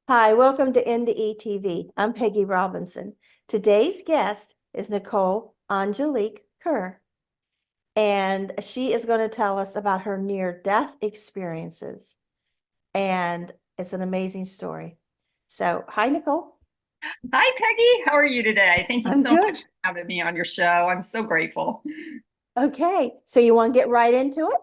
Hi, welcome to NDE TV. I'm Peggy Robinson. Today's guest is Nicole Angelique Kerr, and she is going to tell us about her near-death experiences. And it's an amazing story. So, hi, Nicole. Hi, Peggy. How are you today? Thank you I'm so good. much for having me on your show. I'm so grateful. Okay, so you want to get right into it?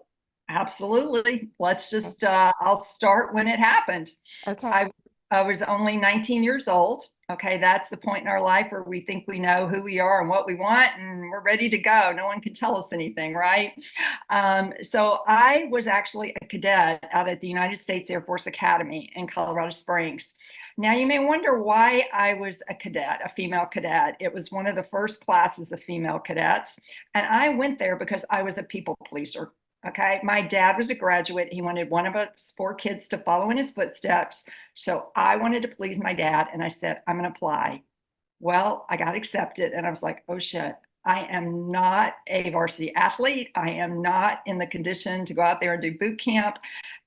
Absolutely. Okay. I'll start when it happened. Okay. I, I was only 19 years old. Okay, that's the point in our life where we think we know who we are and what we want, and we're ready to go. No one can tell us anything, right? So I was actually a cadet out at the United States Air Force Academy in Colorado Springs. Now, you may wonder why I was a cadet, a female cadet. It was one of the first classes of female cadets, and I went there because I was a people pleaser. Okay. My dad was a graduate. He wanted one of us four kids to follow in his footsteps. So I wanted to please my dad. And I said, I'm going to apply. Well, I got accepted. And I was like, oh shit, I am not a varsity athlete. I am not in the condition to go out there and do boot camp.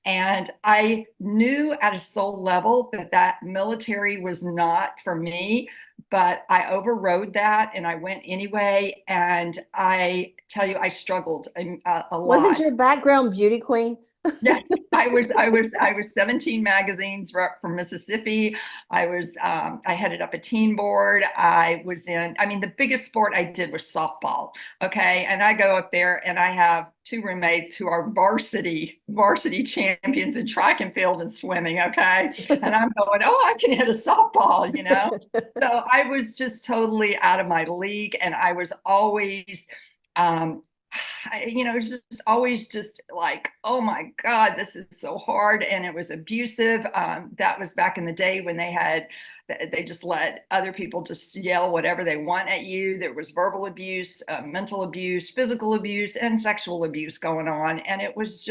And I knew at a soul level that that military was not for me, but I overrode that and I went anyway. And I tell you, I struggled a Wasn't lot. your background beauty queen? Yes, I was 17 magazines from Mississippi. I headed up a teen board. I mean, the biggest sport I did was softball. Okay. And I go up there and I have two roommates who are varsity champions in track and field and swimming. Okay. And I'm going, oh, I can hit a softball. So I was just totally out of my league. And I was always, um, it was just always just like, oh my God, this is so hard. And it was abusive. That was back in the day when they just let other people just yell whatever they want at you. There was verbal abuse, mental abuse, physical abuse, and sexual abuse going on. And it was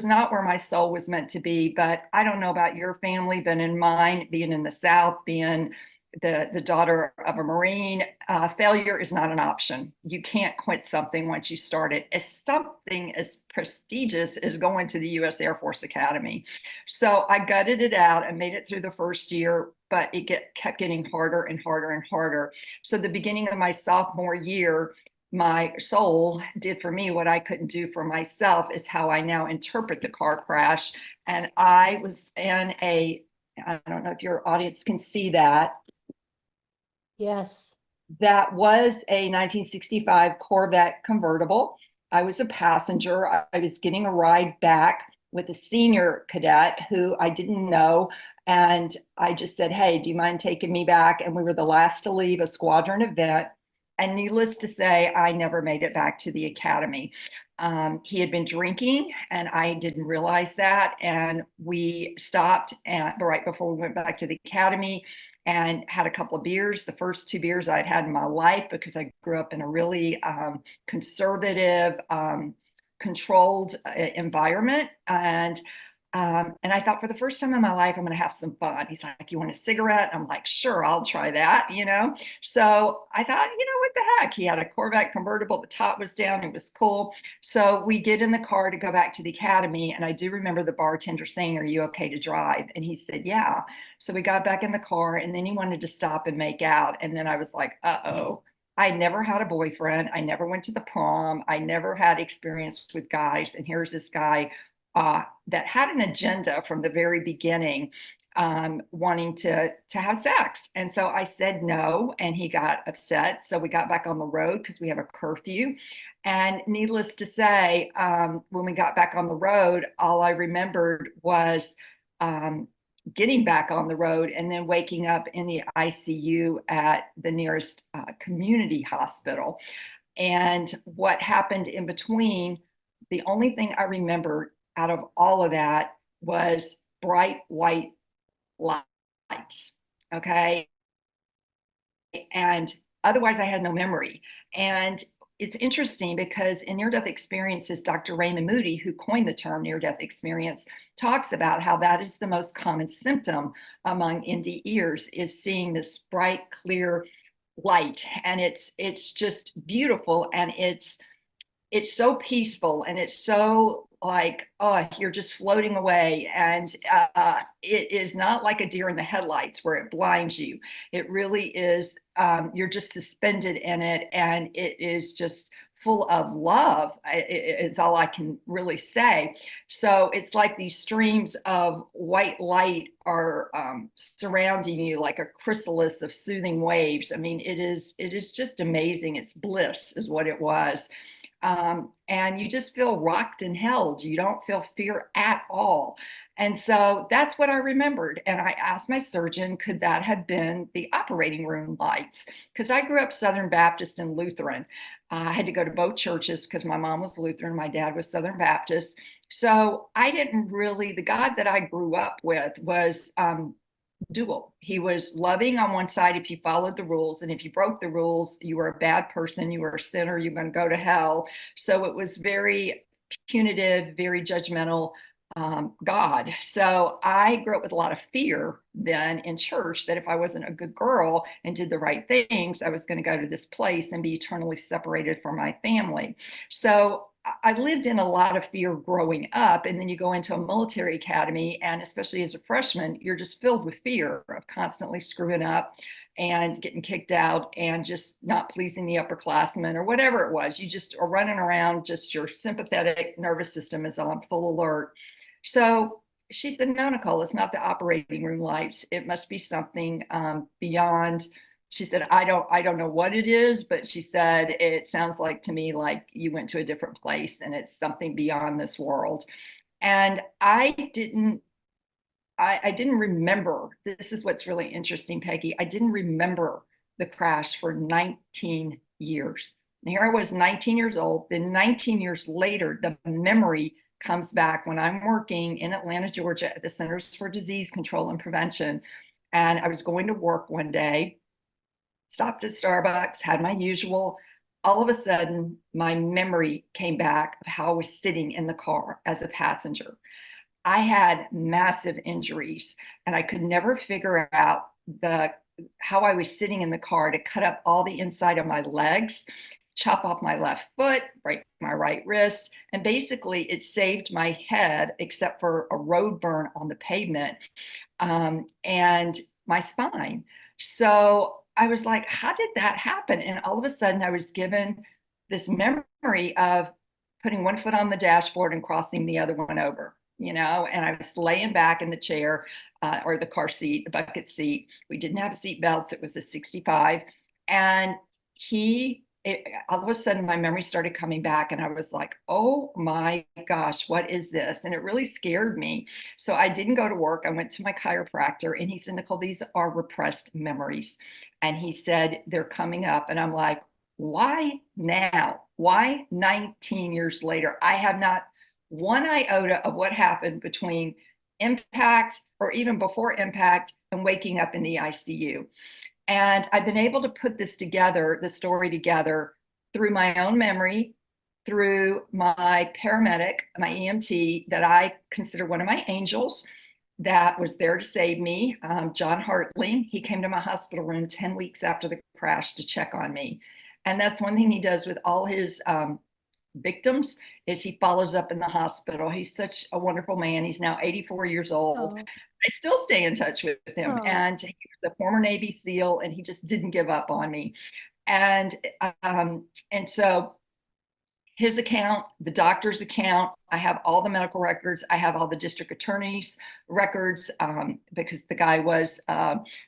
not where my soul was meant to be. But I don't know about your family, but in mine, being in the South, being the daughter of a Marine, failure is not an option. You can't quit something once you start it. As something as prestigious as going to the U.S. Air Force Academy. So I gutted it out and made it through the first year, but kept getting harder and harder and harder. So the beginning of my sophomore year, my soul did for me what I couldn't do for myself, is how I now interpret the car crash. And I was in I don't know if your audience can see that. Yes. That was a 1965 Corvette convertible. I was a passenger. I was getting a ride back with a senior cadet who I didn't know. And I just said, hey, do you mind taking me back? And we were the last to leave a squadron event. And needless to say, I never made it back to the academy. He had been drinking, and I didn't realize that. And we stopped right before we went back to the academy and had a couple of beers. The first two beers I'd had in my life, because I grew up in a really conservative, controlled environment. And I thought, for the first time in my life, I'm going to have some fun. He's like, you want a cigarette? I'm like, sure, I'll try that. So I thought, what the heck? He had a Corvette convertible. The top was down. It was cool. So we get in the car to go back to the academy. And I do remember the bartender saying, are you okay to drive? And he said, yeah. So we got back in the car, and then he wanted to stop and make out. And then I was like, uh-oh. I never had a boyfriend. I never went to the prom. I never had experience with guys. And here's this guy that had an agenda from the very beginning, wanting to have sex. And so I said no, and he got upset. So we got back on the road because we have a curfew. And needless to say, when we got back on the road, all I remembered was um, getting back on the road and then waking up in the ICU at the nearest community hospital. And what happened in between, the only thing I remember out of all of that was bright white lights. Okay. And otherwise, I had no memory. And it's interesting because in near death experiences, Dr. Raymond Moody, who coined the term near death experience, talks about how that is the most common symptom among NDErs, is seeing this bright, clear light. And it's just beautiful, and it's so peaceful, and it's so like, oh, you're just floating away. And it is not like a deer in the headlights where it blinds you. It really is, you're just suspended in it, and it is just full of love, is all I can really say. So it's like these streams of white light are surrounding you like a chrysalis of soothing waves. I mean, it is just amazing. It's bliss is what it was. And you just feel rocked and held. You don't feel fear at all. And so that's what I remembered. And I asked my surgeon, could that have been the operating room lights? Because I grew up Southern Baptist and Lutheran. I had to go to both churches because my mom was Lutheran, my dad was Southern Baptist. So I didn't really, the God that I grew up with was dual. He was loving on one side if you followed the rules, and if you broke the rules, you were a bad person, you were a sinner, you're going to go to hell. So it was very punitive, very judgmental God. So I grew up with a lot of fear then in church that if I wasn't a good girl and did the right things, I was going to go to this place and be eternally separated from my family. So I lived in a lot of fear growing up. And then you go into a military academy, and especially as a freshman, you're just filled with fear of constantly screwing up and getting kicked out and just not pleasing the upperclassmen or whatever it was. You just are running around, just your sympathetic nervous system is on full alert. So she said, no, Nicole, it's not the operating room lights. It must be something beyond. She said, I don't know what it is, but she said, it sounds like to me like you went to a different place and it's something beyond this world. And I didn't remember. This is what's really interesting, Peggy. I didn't remember the crash for 19 years. And here I was 19 years old. Then 19 years later, the memory comes back when I'm working in Atlanta, Georgia at the Centers for Disease Control and Prevention. And I was going to work one day, stopped at Starbucks, had my usual. All of a sudden, my memory came back of how I was sitting in the car as a passenger. I had massive injuries, and I could never figure out the how I was sitting in the car to cut up all the inside of my legs, chop off my left foot, break my right wrist, and basically it saved my head except for a road burn on the pavement, and my spine. So I was like, how did that happen? And all of a sudden I was given this memory of putting one foot on the dashboard and crossing the other one over, and I was laying back in the chair, or the car seat, the bucket seat. We didn't have seat belts. It was a 65. And all of a sudden my memory started coming back, and I was like, oh my gosh, what is this? And it really scared me. So I didn't go to work. I went to my chiropractor, and he said, Nicole, these are repressed memories. And he said, they're coming up. And I'm like, why now? Why 19 years later? I have not one iota of what happened between impact or even before impact and waking up in the ICU. And I've been able to put this together, the story together, through my own memory, through my paramedic, my EMT, that I consider one of my angels that was there to save me, John Hartling. He came to my hospital room 10 weeks after the crash to check on me. And that's one thing he does with all his victims, is he follows up in the hospital. He's such a wonderful man. He's now 84 years old. Oh, I still stay in touch with him. oh, And he was a former Navy SEAL, and he just didn't give up on me. And so his account, the doctor's account, I have all the medical records. I have all the district attorney's records, because the guy was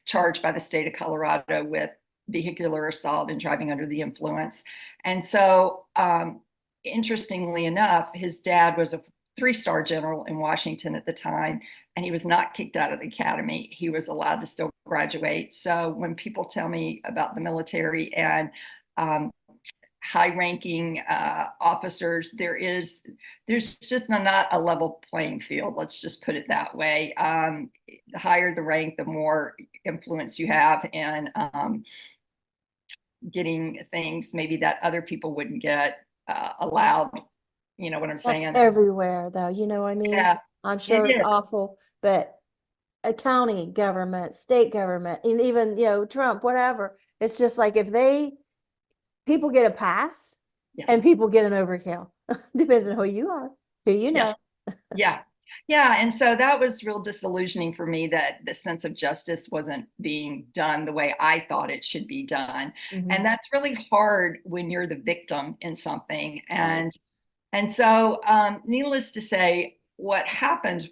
charged by the state of Colorado with vehicular assault and driving under the influence. And so, interestingly enough, his dad was a 3-star general in Washington at the time, and he was not kicked out of the academy. He was allowed to still graduate. So when people tell me about the military and high-ranking officers, there's just not a level playing field. Let's just put it that way. The higher the rank, the more influence you have in getting things maybe that other people wouldn't get allowed. You know what I'm that's saying? everywhere though. You know, I mean, Yeah, I'm it sure it's is. awful, but a county government, state government, and even, Trump, whatever. It's just like if people get a pass Yes. and people get an overkill, depends on who you are. Who you know. Yes. Yeah. Yeah. And so that was real disillusioning for me, that the sense of justice wasn't being done the way I thought it should be done. Mhm. And that's really hard when you're the victim in something. Right. And so, needless to say, what happened,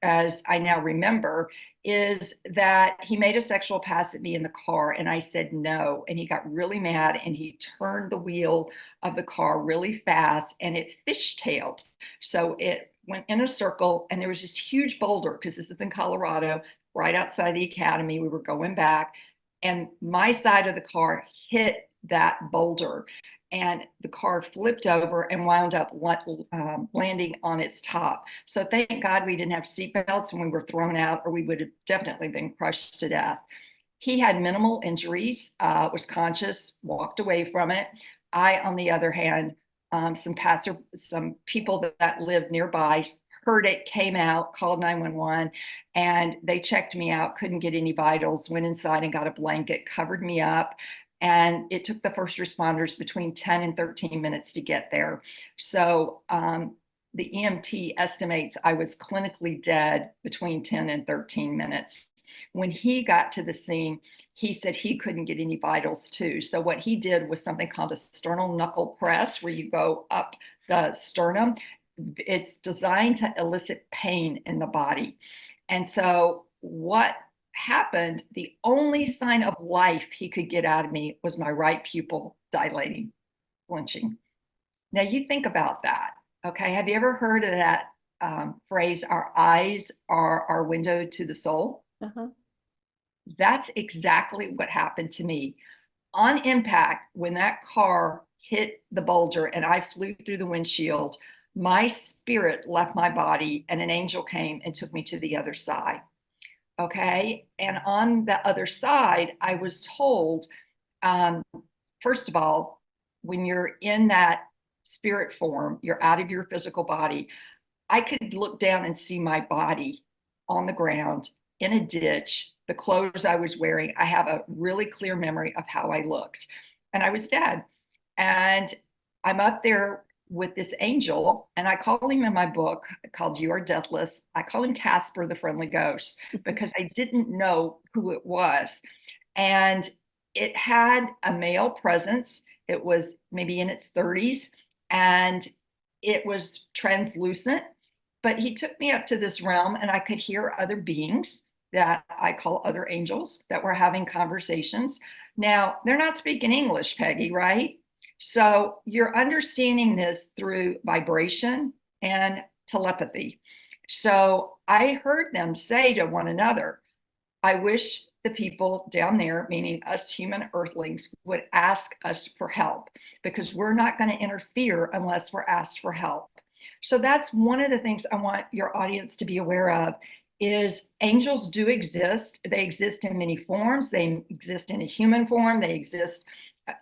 as I now remember, is that he made a sexual pass at me in the car and I said no. And he got really mad and he turned the wheel of the car really fast and it fishtailed. So it went in a circle and there was this huge boulder, because this is in Colorado, right outside the academy. We were going back and my side of the car hit that boulder and the car flipped over and wound up landing on its top. So thank God we didn't have seatbelts and we were thrown out, or we would have definitely been crushed to death. He had minimal injuries, was conscious, walked away from it. I, on the other hand, some people that lived nearby heard it, came out, called 911, and they checked me out, couldn't get any vitals, went inside and got a blanket, covered me up. And it took the first responders between 10 and 13 minutes to get there. So the EMT estimates I was clinically dead between 10 and 13 minutes. When he got to the scene, he said he couldn't get any vitals too. So what he did was something called a sternal knuckle press, where you go up the sternum. It's designed to elicit pain in the body. And so what happened, the only sign of life he could get out of me was my right pupil dilating, flinching. Now you think about that. Okay. Have you ever heard of that phrase, our eyes are our window to the soul? Uh-huh. That's exactly what happened to me. On impact, when that car hit the boulder and I flew through the windshield, my spirit left my body and an angel came and took me to the other side. Okay. And on the other side, I was told, um, first of all, when you're in that spirit form, you're out of your physical body. I could look down and see my body on the ground in a ditch, the clothes I was wearing. I have a really clear memory of how I looked, and I was dead. And I'm up there with this angel, and I call him in my book called You Are Deathless. I call him Casper the Friendly Ghost because I didn't know who it was. And it had a male presence. It was maybe in its 30s, and it was translucent. But he took me up to this realm and I could hear other beings that I call other angels that were having conversations. Now, they're not speaking English, Peggy, right? So you're understanding this through vibration and telepathy. So I heard them say to one another, I wish the people down there, meaning us human earthlings, would ask us for help, because we're not going to interfere unless we're asked for help. So that's one of the things I want your audience to be aware of, is angels do exist. They exist in many forms. They exist in a human form. They exist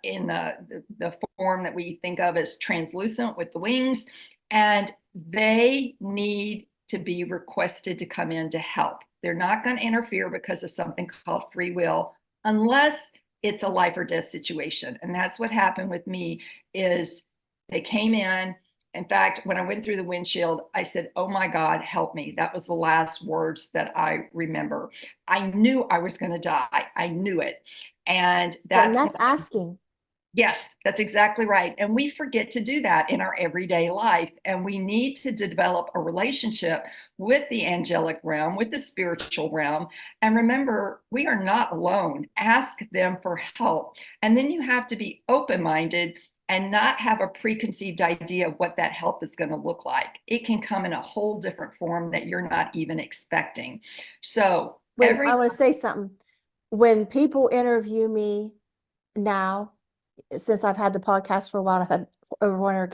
in the form that we think of as translucent with the wings. And they need to be requested to come in to help. They're not going to interfere because of something called free will, unless it's a life or death situation. And that's what happened with me, is they came in. In fact, when I went through the windshield, I said, oh my God, help me. That was the last words that I remember. I knew I was going to die. I knew it. And And that's that's asking. yes, that's exactly right. And we forget to do that in our everyday life. And we need to develop a relationship with the angelic realm, with the spiritual realm. And remember, we are not alone. Ask them for help. And then you have to be open-minded and not have a preconceived idea of what that help is going to look like. It can come in a whole different form that you're not even expecting. So When I want to say something, when people interview me now, since I've had the podcast for a while, I've had over 400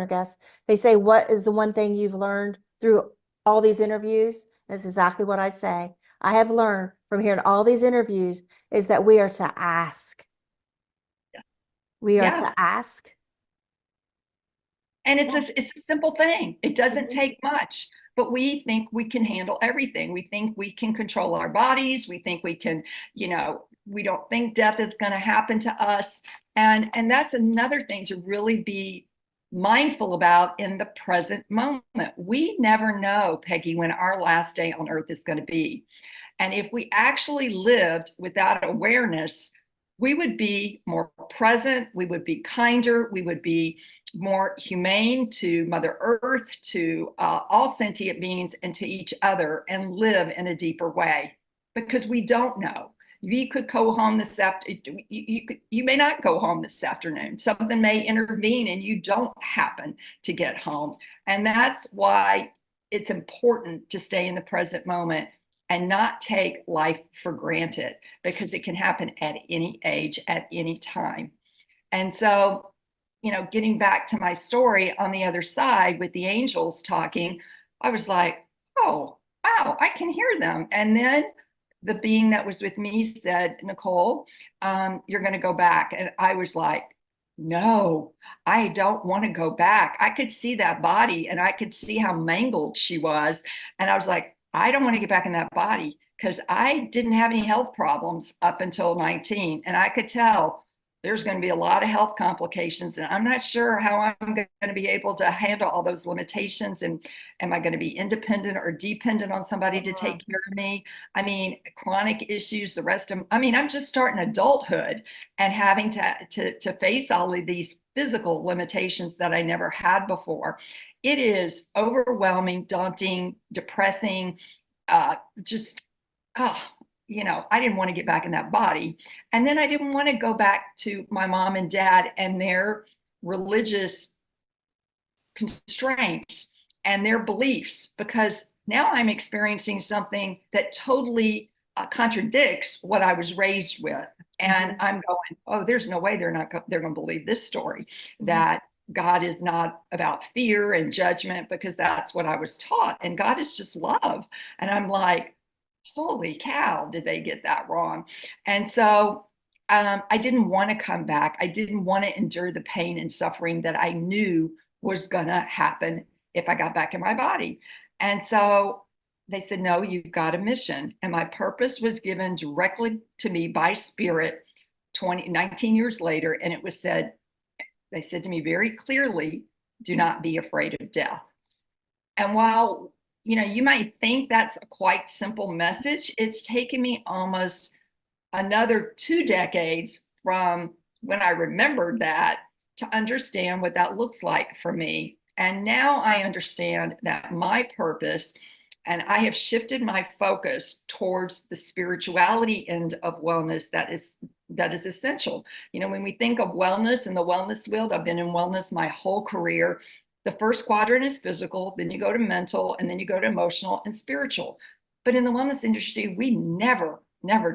guests. They say, what is the one thing you've learned through all these interviews? That's exactly what I say. I have learned from hearing all these interviews is that we are to ask. We are yeah. to ask. And it's a simple thing. It doesn't Mhm. take much, but we think we can handle everything. We think we can control our bodies. We think we can, we don't think death is going to happen to us. And that's another thing to really be mindful about in the present moment. We never know, Peggy, when our last day on earth is going to be. And if we actually lived with that awareness, we would be more present, we would be kinder, we would be more humane to Mother Earth, to all sentient beings, and to each other, and live in a deeper way. Because we don't know. You could go home this afternoon. You may not go home this afternoon. Something may intervene and you don't happen to get home. And that's why it's important to stay in the present moment and not take life for granted, because it can happen at any age, at any time. And so, getting back to my story on the other side with the angels talking, I was like, oh, wow, I can hear them. And then the being that was with me said, Nicole, you're going to go back. And I was like, no, I don't want to go back. I could see that body and I could see how mangled she was. And I was like, I don't want to get back in that body, because I didn't have any health problems up until 19. And I could tell there's going to be a lot of health complications. And I'm not sure how I'm going to be able to handle all those limitations. And am I going to be independent or dependent on somebody to take care of me? I mean, chronic issues, the rest of, I mean, I'm just starting adulthood and having to face all of these physical limitations that I never had before. It is overwhelming, daunting, depressing, just, oh, I didn't want to get back in that body. And then I didn't want to go back to my mom and dad and their religious constraints and their beliefs, because now I'm experiencing something that totally contradicts what I was raised with. And I'm going, oh, there's no way they're going to believe this story, that God is not about fear and judgment, because that's what I was taught. And God is just love. And I'm like, holy cow, did they get that wrong? And so I didn't want to come back. I didn't want to endure the pain and suffering that I knew was going to happen if I got back in my body. And so they said, no, you've got a mission. And my purpose was given directly to me by Spirit 19 years later. And it was said, they said to me very clearly, do not be afraid of death. And while, you might think that's a quite simple message, it's taken me almost another 2 decades from when I remembered that to understand what that looks like for me. And now I understand that my purpose, and I have shifted my focus towards the spirituality end of wellness that is essential. When we think of wellness in the wellness field, I've been in wellness my whole career. The first quadrant is physical, then you go to mental, and then you go to emotional and spiritual. But in the wellness industry, we never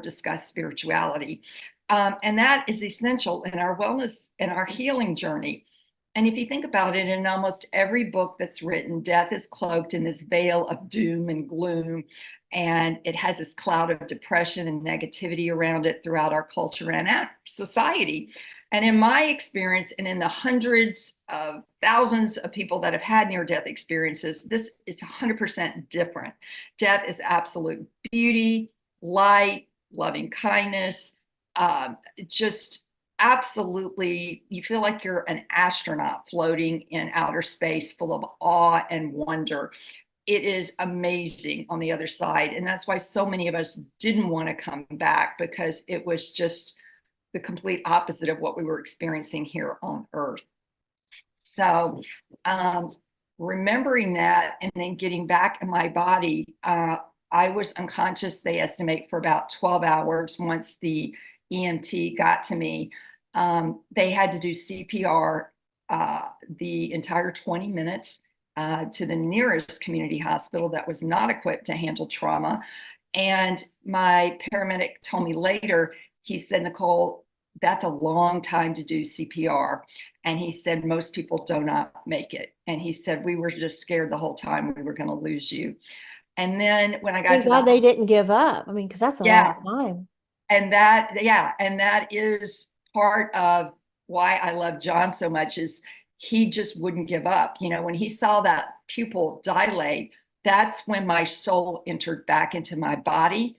discuss spirituality. And that is essential in our wellness and our healing journey. And if you think about it, in almost every book that's written, death is cloaked in this veil of doom and gloom. And it has this cloud of depression and negativity around it throughout our culture and our society. And in my experience, and in the hundreds of thousands of people that have had near-death experiences, this is 100% different. Death is absolute beauty, light, loving kindness, just absolutely, you feel like you're an astronaut floating in outer space, full of awe and wonder. It is amazing on the other side. And that's why so many of us didn't want to come back, because it was just the complete opposite of what we were experiencing here on Earth. So remembering that and then getting back in my body, I was unconscious, they estimate, for about 12 hours once the EMT got to me. They had to do CPR the entire 20 minutes to the nearest community hospital that was not equipped to handle trauma. And my paramedic told me later, he said, Nicole, that's a long time to do CPR. And he said, most people do not make it. And he said, we were just scared the whole time we were going to lose you. And then when I got Thank to God they didn't give up. I mean, because that's a long time. And that is part of why I love John so much, is he just wouldn't give up. When he saw that pupil dilate, that's when my soul entered back into my body.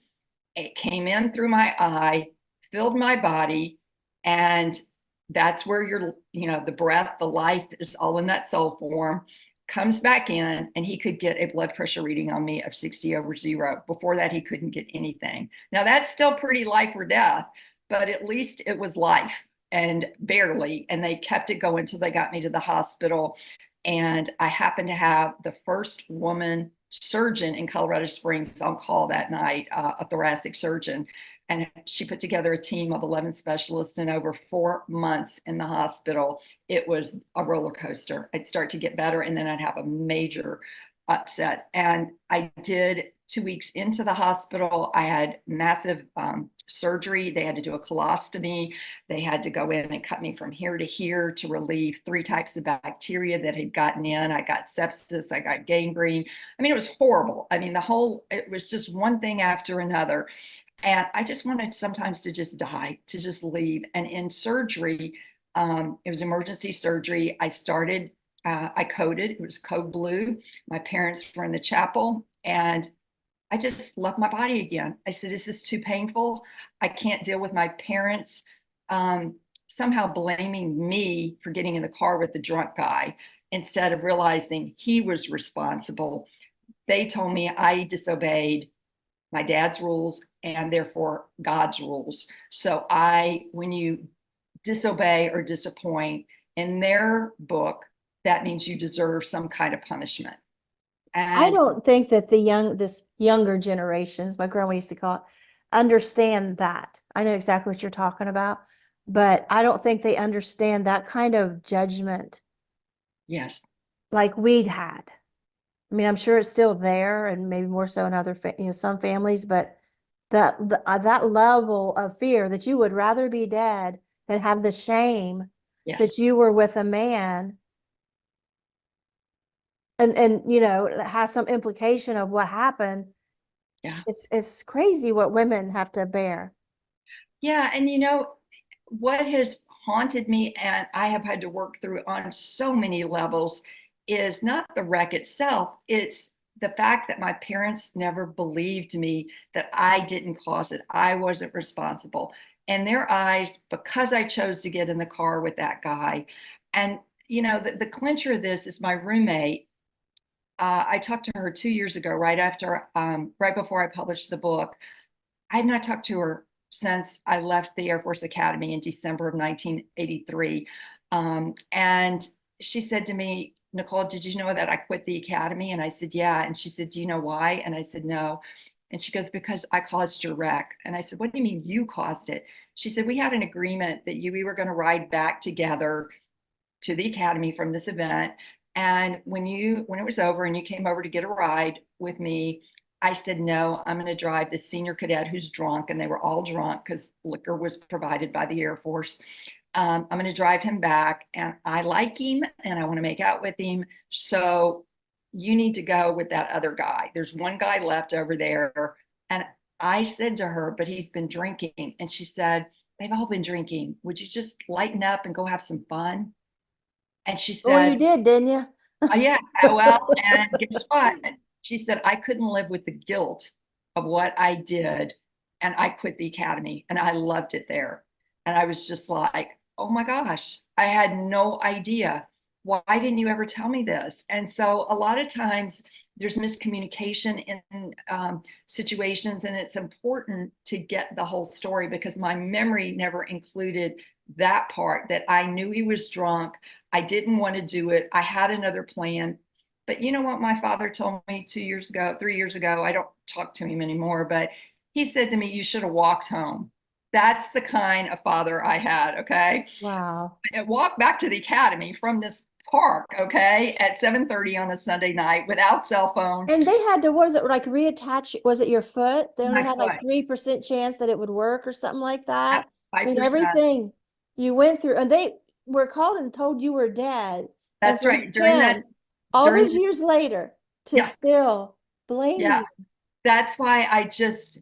It came in through my eye, filled my body, and That's where the breath, the life is all in that cell form, comes back in, and he could get a blood pressure reading on me of 60/0. Before that, he couldn't get anything. Now, that's still pretty life or death, but at least it was life, and barely. And they kept it going until they got me to the hospital. And I happened to have the first woman surgeon in Colorado Springs on call that night, a thoracic surgeon. And she put together a team of 11 specialists in over 4 months in the hospital. It was a roller coaster. I'd start to get better, and then I'd have a major upset. And I did 2 weeks into the hospital. I had massive surgery. They had to do a colostomy. They had to go in and cut me from here to here to relieve 3 types of bacteria that had gotten in. I got sepsis. I got gangrene. I mean, it was horrible. I mean, it was just one thing after another. And I just wanted sometimes to just die, to just leave. And in surgery, it was emergency surgery. I coded, it was code blue. My parents were in the chapel, and I just left my body again. I said, this is too painful. I can't deal with my parents somehow blaming me for getting in the car with the drunk guy instead of realizing he was responsible. They told me I disobeyed my dad's rules and therefore God's rules. So when you disobey or disappoint in their book, that means you deserve some kind of punishment. I And don't think that this younger generations, my grandma used to call it, understand that. I know exactly what you're talking about, but I don't think they understand that kind of judgment yes, like we'd had. I mean, I'm sure it's still there and maybe more so in other, some families, but that level of fear that you would rather be dead than have the shame yes, that you were with a man and it has some implication of what happened. yeah. It's crazy what women have to bear. Yeah. And what has haunted me, and I have had to work through on so many levels, is not the wreck itself. It's the fact that my parents never believed me, that I didn't cause it. I wasn't responsible. In their eyes, because I chose to get in the car with that guy. And, the clincher of this is my roommate. I talked to her 2 years ago, right before I published the book. I had not talked to her since I left the Air Force Academy in December of 1983. And she said to me, Nicole, did you know that I quit the academy? And I said, yeah. And she said, do you know why? And I said, no. And she goes, because I caused your wreck. And I said, what do you mean you caused it? She said, we had an agreement that we were going to ride back together to the academy from this event. And when it was over and you came over to get a ride with me, I said, no, I'm going to drive the senior cadet who's drunk. And they were all drunk because liquor was provided by the Air Force. I'm going to drive him back, and I like him and I want to make out with him. So you need to go with that other guy. There's one guy left over there. And I said to her, but he's been drinking. And she said, they've all been drinking. Would you just lighten up and go have some fun? And she Well, you said, did, didn't you? yeah, well, and guess what? She said, I couldn't live with the guilt of what I did. And I quit the academy, and I loved it there. And I was just like, oh my gosh, I had no idea. Why didn't you ever tell me this? And so a lot of times there's miscommunication in situations, and it's important to get the whole story because my memory never included that part, that I knew he was drunk. I didn't want to do it. I had another plan. But you know what my father told me 2 years ago, 3 years ago? I don't talk to him anymore, but he said to me, you should have walked home. That's the kind of father I had. Okay. Wow. I walked back to the academy from this park, okay, at 7:30 on a Sunday night without cell phones. And they had to, what is it, like reattach, was it your foot? They only My had like foot 3% chance that it would work or something like at that. I mean, 5%. everything you went through, and they were called and told you were dead. And That's for right. him, all During those the, years later, to yeah, still blame yeah. you. That's why I just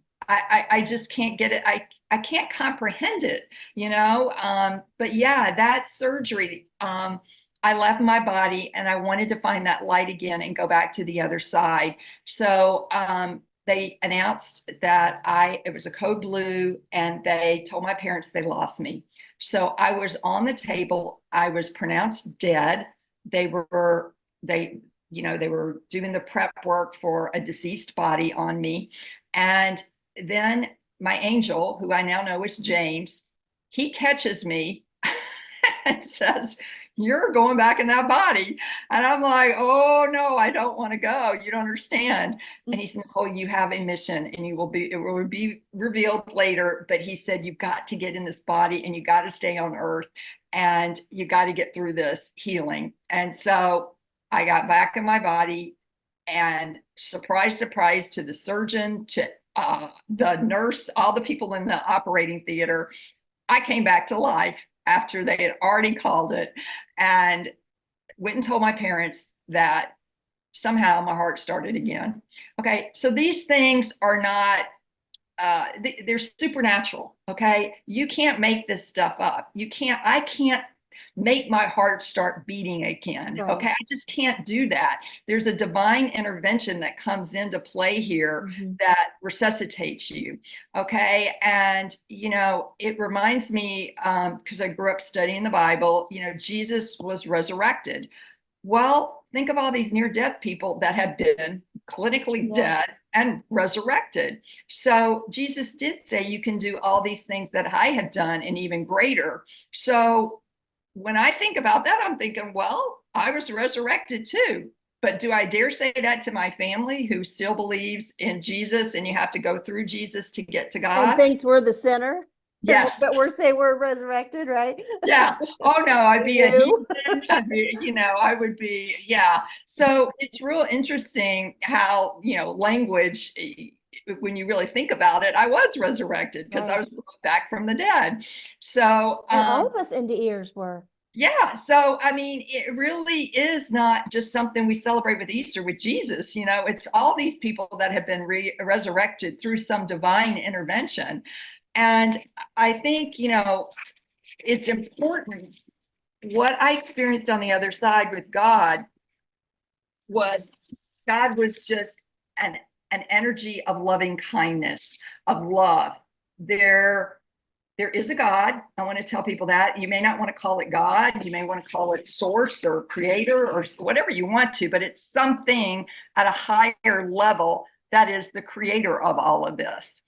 can't get it. I can't comprehend it, but yeah, that surgery, I left my body and I wanted to find that light again and go back to the other side. So they announced that it was a code blue, and they told my parents they lost me. So I was on the table. I was pronounced dead. They were, they were doing the prep work for a deceased body on me. And then my angel, who I now know is James, he catches me and says, "You're going back in that body." And I'm like, "Oh no, I don't want to go. You don't understand." And he said, "Nicole, you have a mission, and it will be revealed later." But he said, "You've got to get in this body, and you got to stay on earth, and you got to get through this healing." And so I got back in my body, and surprise, surprise to the surgeon, to the nurse, all the people in the operating theater, I came back to life after they had already called it, and went and told my parents that somehow my heart started again. Okay, so these things are not, they're supernatural. Okay, you can't make this stuff up. I can't make my heart start beating again. Right. Okay, I just can't do that. There's a divine intervention that comes into play here that resuscitates you. Okay, and it reminds me, because I grew up studying the Bible, Jesus was resurrected. Well, think of all these near-death people that have been clinically dead and resurrected. So Jesus did say, "You can do all these things that I have done and even greater." So when I think about that, I'm thinking, well, I was resurrected too. But do I dare say that to my family who still believes in Jesus, and you have to go through Jesus to get to God? And thinks we're the sinner. Yes. But we're saying we're resurrected, right? Yeah. Oh no, I'd be a You. heathen. I would be, yeah. So it's real interesting how, language, when you really think about it, I was resurrected because I was back from the dead. So, And all of us NDEs were. yeah. So, I mean, it really is not just something we celebrate with Easter with Jesus. It's all these people that have been resurrected through some divine intervention. And I think, it's important. What I experienced on the other side with God was just an energy of loving kindness, of love. There is a God. I want to tell people that. You may not want to call it God. You may want to call it source or creator or whatever you want to, but it's something at a higher level that is the creator of all of this.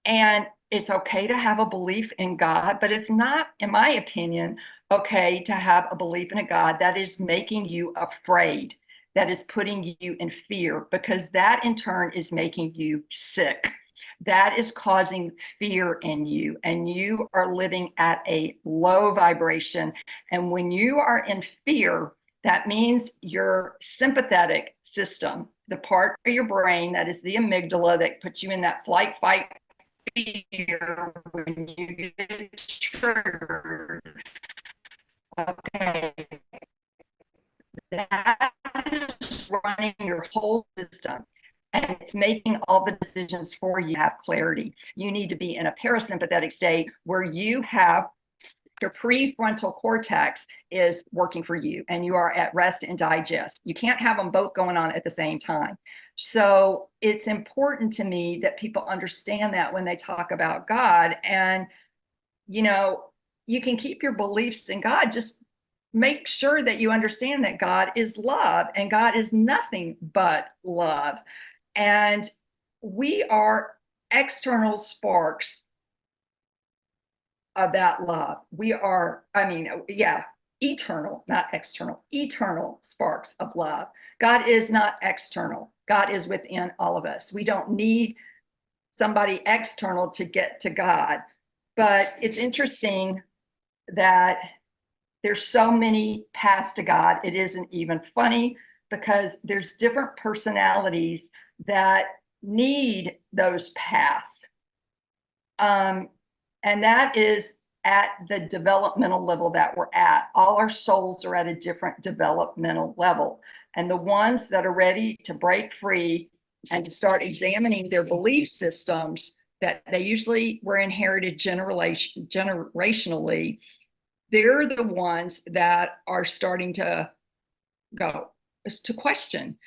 And it's okay to have a belief in God, but it's not, in my opinion, okay to have a belief in a God that is making you afraid, that is putting you in fear, because that in turn is making you sick. That is causing fear in you, and you are living at a low vibration. And when you are in fear, that means your sympathetic system, the part of your brain that is the amygdala that puts you in that flight, fight, fear, when you get triggered. Okay, that is running your whole system, and it's making all the decisions for you. Have clarity. You need to be in a parasympathetic state where you have your prefrontal cortex is working for you, and you are at rest and digest. You can't have them both going on at the same time. So it's important to me that people understand that when they talk about God. And you can keep your beliefs in God, just make sure that you understand that God is love, and God is nothing but love. And we are external sparks of that love. We are, eternal, not external, eternal sparks of love. God is not external. God is within all of us. We don't need somebody external to get to God. But it's interesting that there's so many paths to God. It isn't even funny, because there's different personalities that need those paths. And that is at the developmental level that we're at. All our souls are at a different developmental level. And the ones that are ready to break free and to start examining their belief systems that they usually were inherited generationally, they're the ones that are starting to go to question,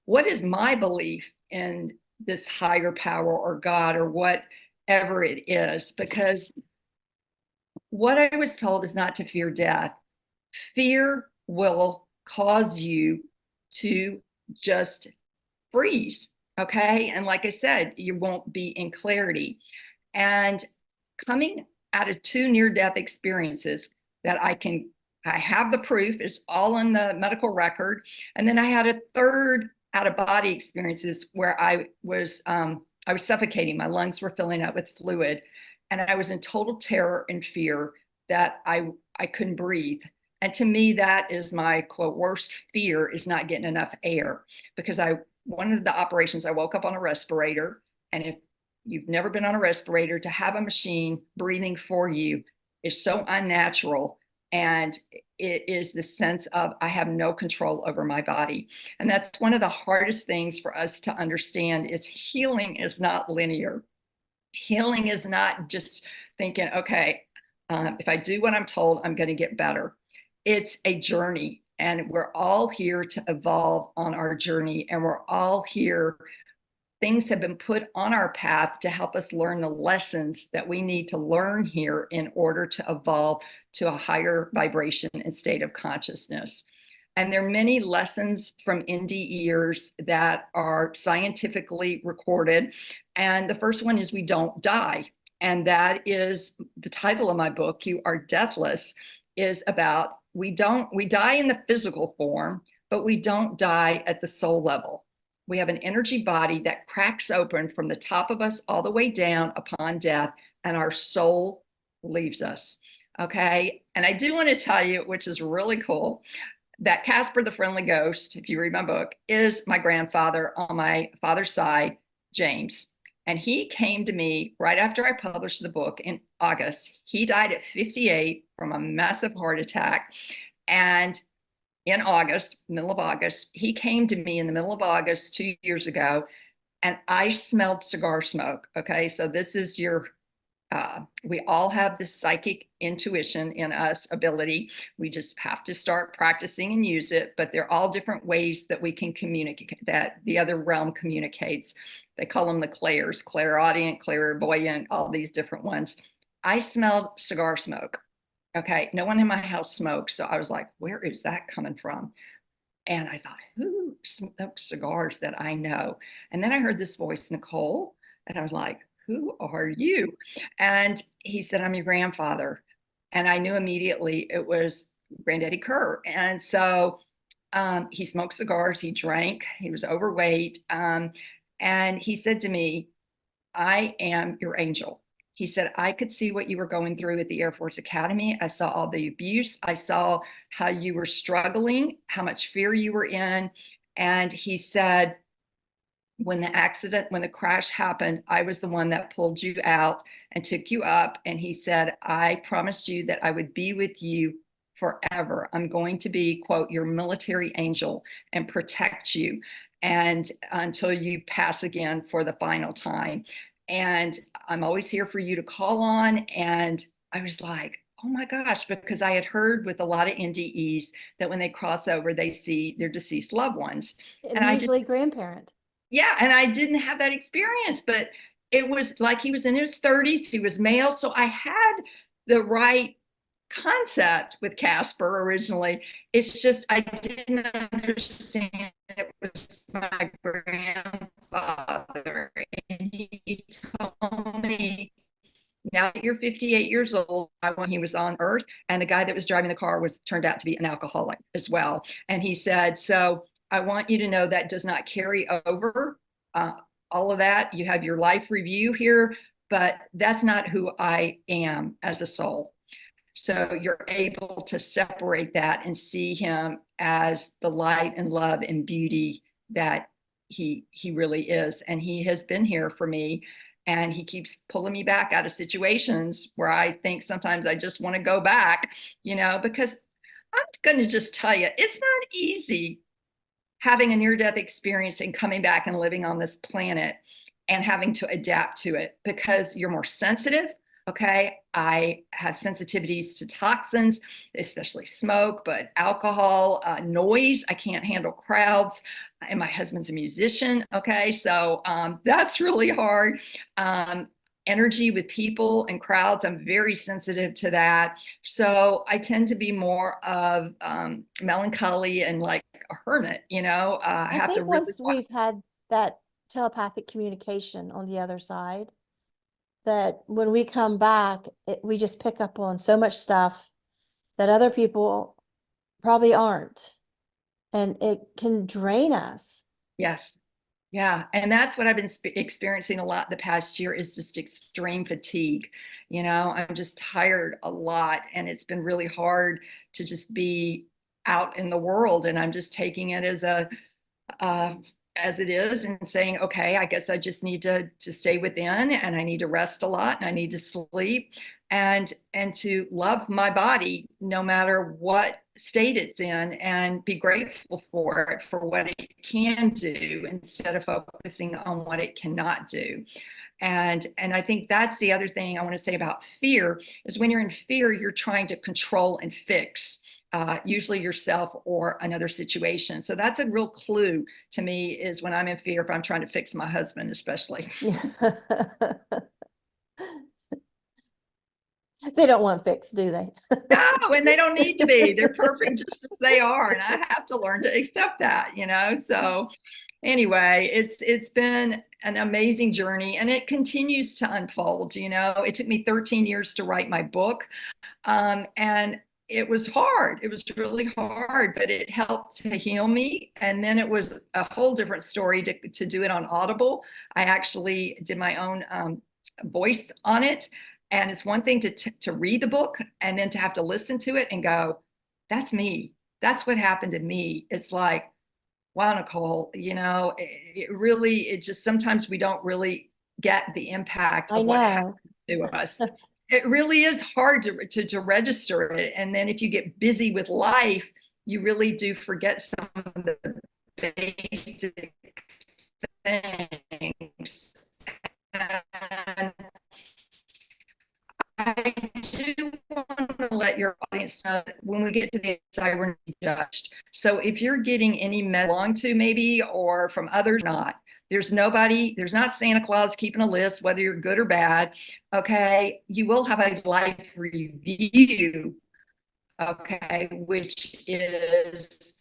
what is my belief in this higher power or God or whatever it is, because what I was told is not to fear death. Fear will cause you to just freeze. Okay. And like I said, you won't be in clarity. And coming out of two near-death experiences that I have the proof, it's all in the medical record. And then I had a third out-of-body experiences where I was suffocating. My lungs were filling up with fluid, and I was in total terror and fear that I couldn't breathe. And to me, that is my quote worst fear, is not getting enough air. Because one of the operations, I woke up on a respirator, and if you've never been on a respirator, to have a machine breathing for you is so unnatural. And it is the sense of I have no control over my body. And that's one of the hardest things for us to understand, is healing is not linear. Healing is not just thinking, okay, if I do what I'm told, I'm going to get better. It's a journey, and we're all here to evolve on our journey, and we're all here. Things have been put on our path to help us learn the lessons that we need to learn here in order to evolve to a higher vibration and state of consciousness. And there are many lessons from NDEers that are scientifically recorded. And the first one is we don't die. And that is the title of my book, You Are Deathless, is about we die in the physical form, but we don't die at the soul level. We have an energy body that cracks open from the top of us all the way down upon death, and our soul leaves us. Okay. And I do want to tell you, which is really cool, that Casper the Friendly Ghost, if you read my book, is my grandfather on my father's side, James. And he came to me right after I published the book in August. He died at 58 from a massive heart attack. And in August, middle of August, he came to me in the middle of August 2 years ago, and I smelled cigar smoke. Okay. So this is we all have this psychic intuition in us ability. We just have to start practicing and use it, but they're all different ways that we can communicate, that the other realm communicates. They call them the clairs, clairaudient, clairvoyant, all these different ones. I smelled cigar smoke. Okay, no one in my house smokes. So I was like, where is that coming from? And I thought, who smokes cigars that I know? And then I heard this voice, Nicole, and I was like, who are you? And he said, I'm your grandfather. And I knew immediately it was Granddaddy Kerr. And so he smoked cigars, he drank, he was overweight. And he said to me, I am your angel. He said, I could see what you were going through at the Air Force Academy. I saw all the abuse. I saw how you were struggling, how much fear you were in. And he said, when the crash happened, I was the one that pulled you out and took you up. And he said, I promised you that I would be with you forever. I'm going to be, quote, your military angel and protect you and until you pass again for the final time. And I'm always here for you to call on. And I was like, oh my gosh, because I had heard with a lot of NDEs that when they cross over, they see their deceased loved ones. And usually grandparent. Yeah, and I didn't have that experience, but it was like he was in his 30s, he was male. So I had the right concept with Casper originally. It's just I didn't understand it was my grandfather. And he told me, now that you're 58 years old, when he was on Earth, and the guy that was driving the car turned out to be an alcoholic as well. And he said, so I want you to know that does not carry over. All of that, you have your life review here, but that's not who I am as a soul. So you're able to separate that and see him as the light and love and beauty that he really is. And he has been here for me. And he keeps pulling me back out of situations where I think sometimes I just want to go back, because I'm going to just tell you, it's not easy having a near-death experience and coming back and living on this planet and having to adapt to it, because you're more sensitive. Okay. I have sensitivities to toxins, especially smoke, but alcohol, noise. I can't handle crowds. And my husband's a musician. Okay. So that's really hard. Energy with people and crowds, I'm very sensitive to that. So I tend to be more of melancholy and like a hermit, I I have to think really once watch. we've had that telepathic communication on the other side, that when we come back, we just pick up on so much stuff that other people probably aren't. And it can drain us. Yes. Yeah, and that's what I've been experiencing a lot the past year is just extreme fatigue. I'm just tired a lot, and it's been really hard to just be out in the world. And I'm just taking it uh, as it is and saying, okay, I guess I just need to stay within, and I need to rest a lot, and I need to sleep, and to love my body no matter what state it's in, and be grateful for it for what it can do instead of focusing on what it cannot do. And I think that's the other thing I want to say about fear is when you're in fear, you're trying to control and fix, usually yourself or another situation. So that's a real clue to me is when I'm in fear, if I'm trying to fix my husband, especially. Yeah. They don't want fixed, do they? No, and they don't need to be. They're perfect just as they are. And I have to learn to accept that. So anyway, it's been an amazing journey, and it continues to unfold. It took me 13 years to write my book. And it was hard. It was really hard, but it helped to heal me. And then it was a whole different story to do it on Audible. I actually did my own voice on it. And it's one thing to read the book and then to have to listen to it and go, that's me. That's what happened to me. It's like, wow, Nicole, it just sometimes we don't really get the impact I of what happened know. to us. It really is hard to register it. And then if you get busy with life, you really do forget some of the basic things. And I do want to let your audience know that when we get to the side, we're not judged. So if you're getting any along to maybe or from others, not. There's nobody, there's not Santa Claus keeping a list, whether you're good or bad. Okay. You will have a life review. Okay. Which is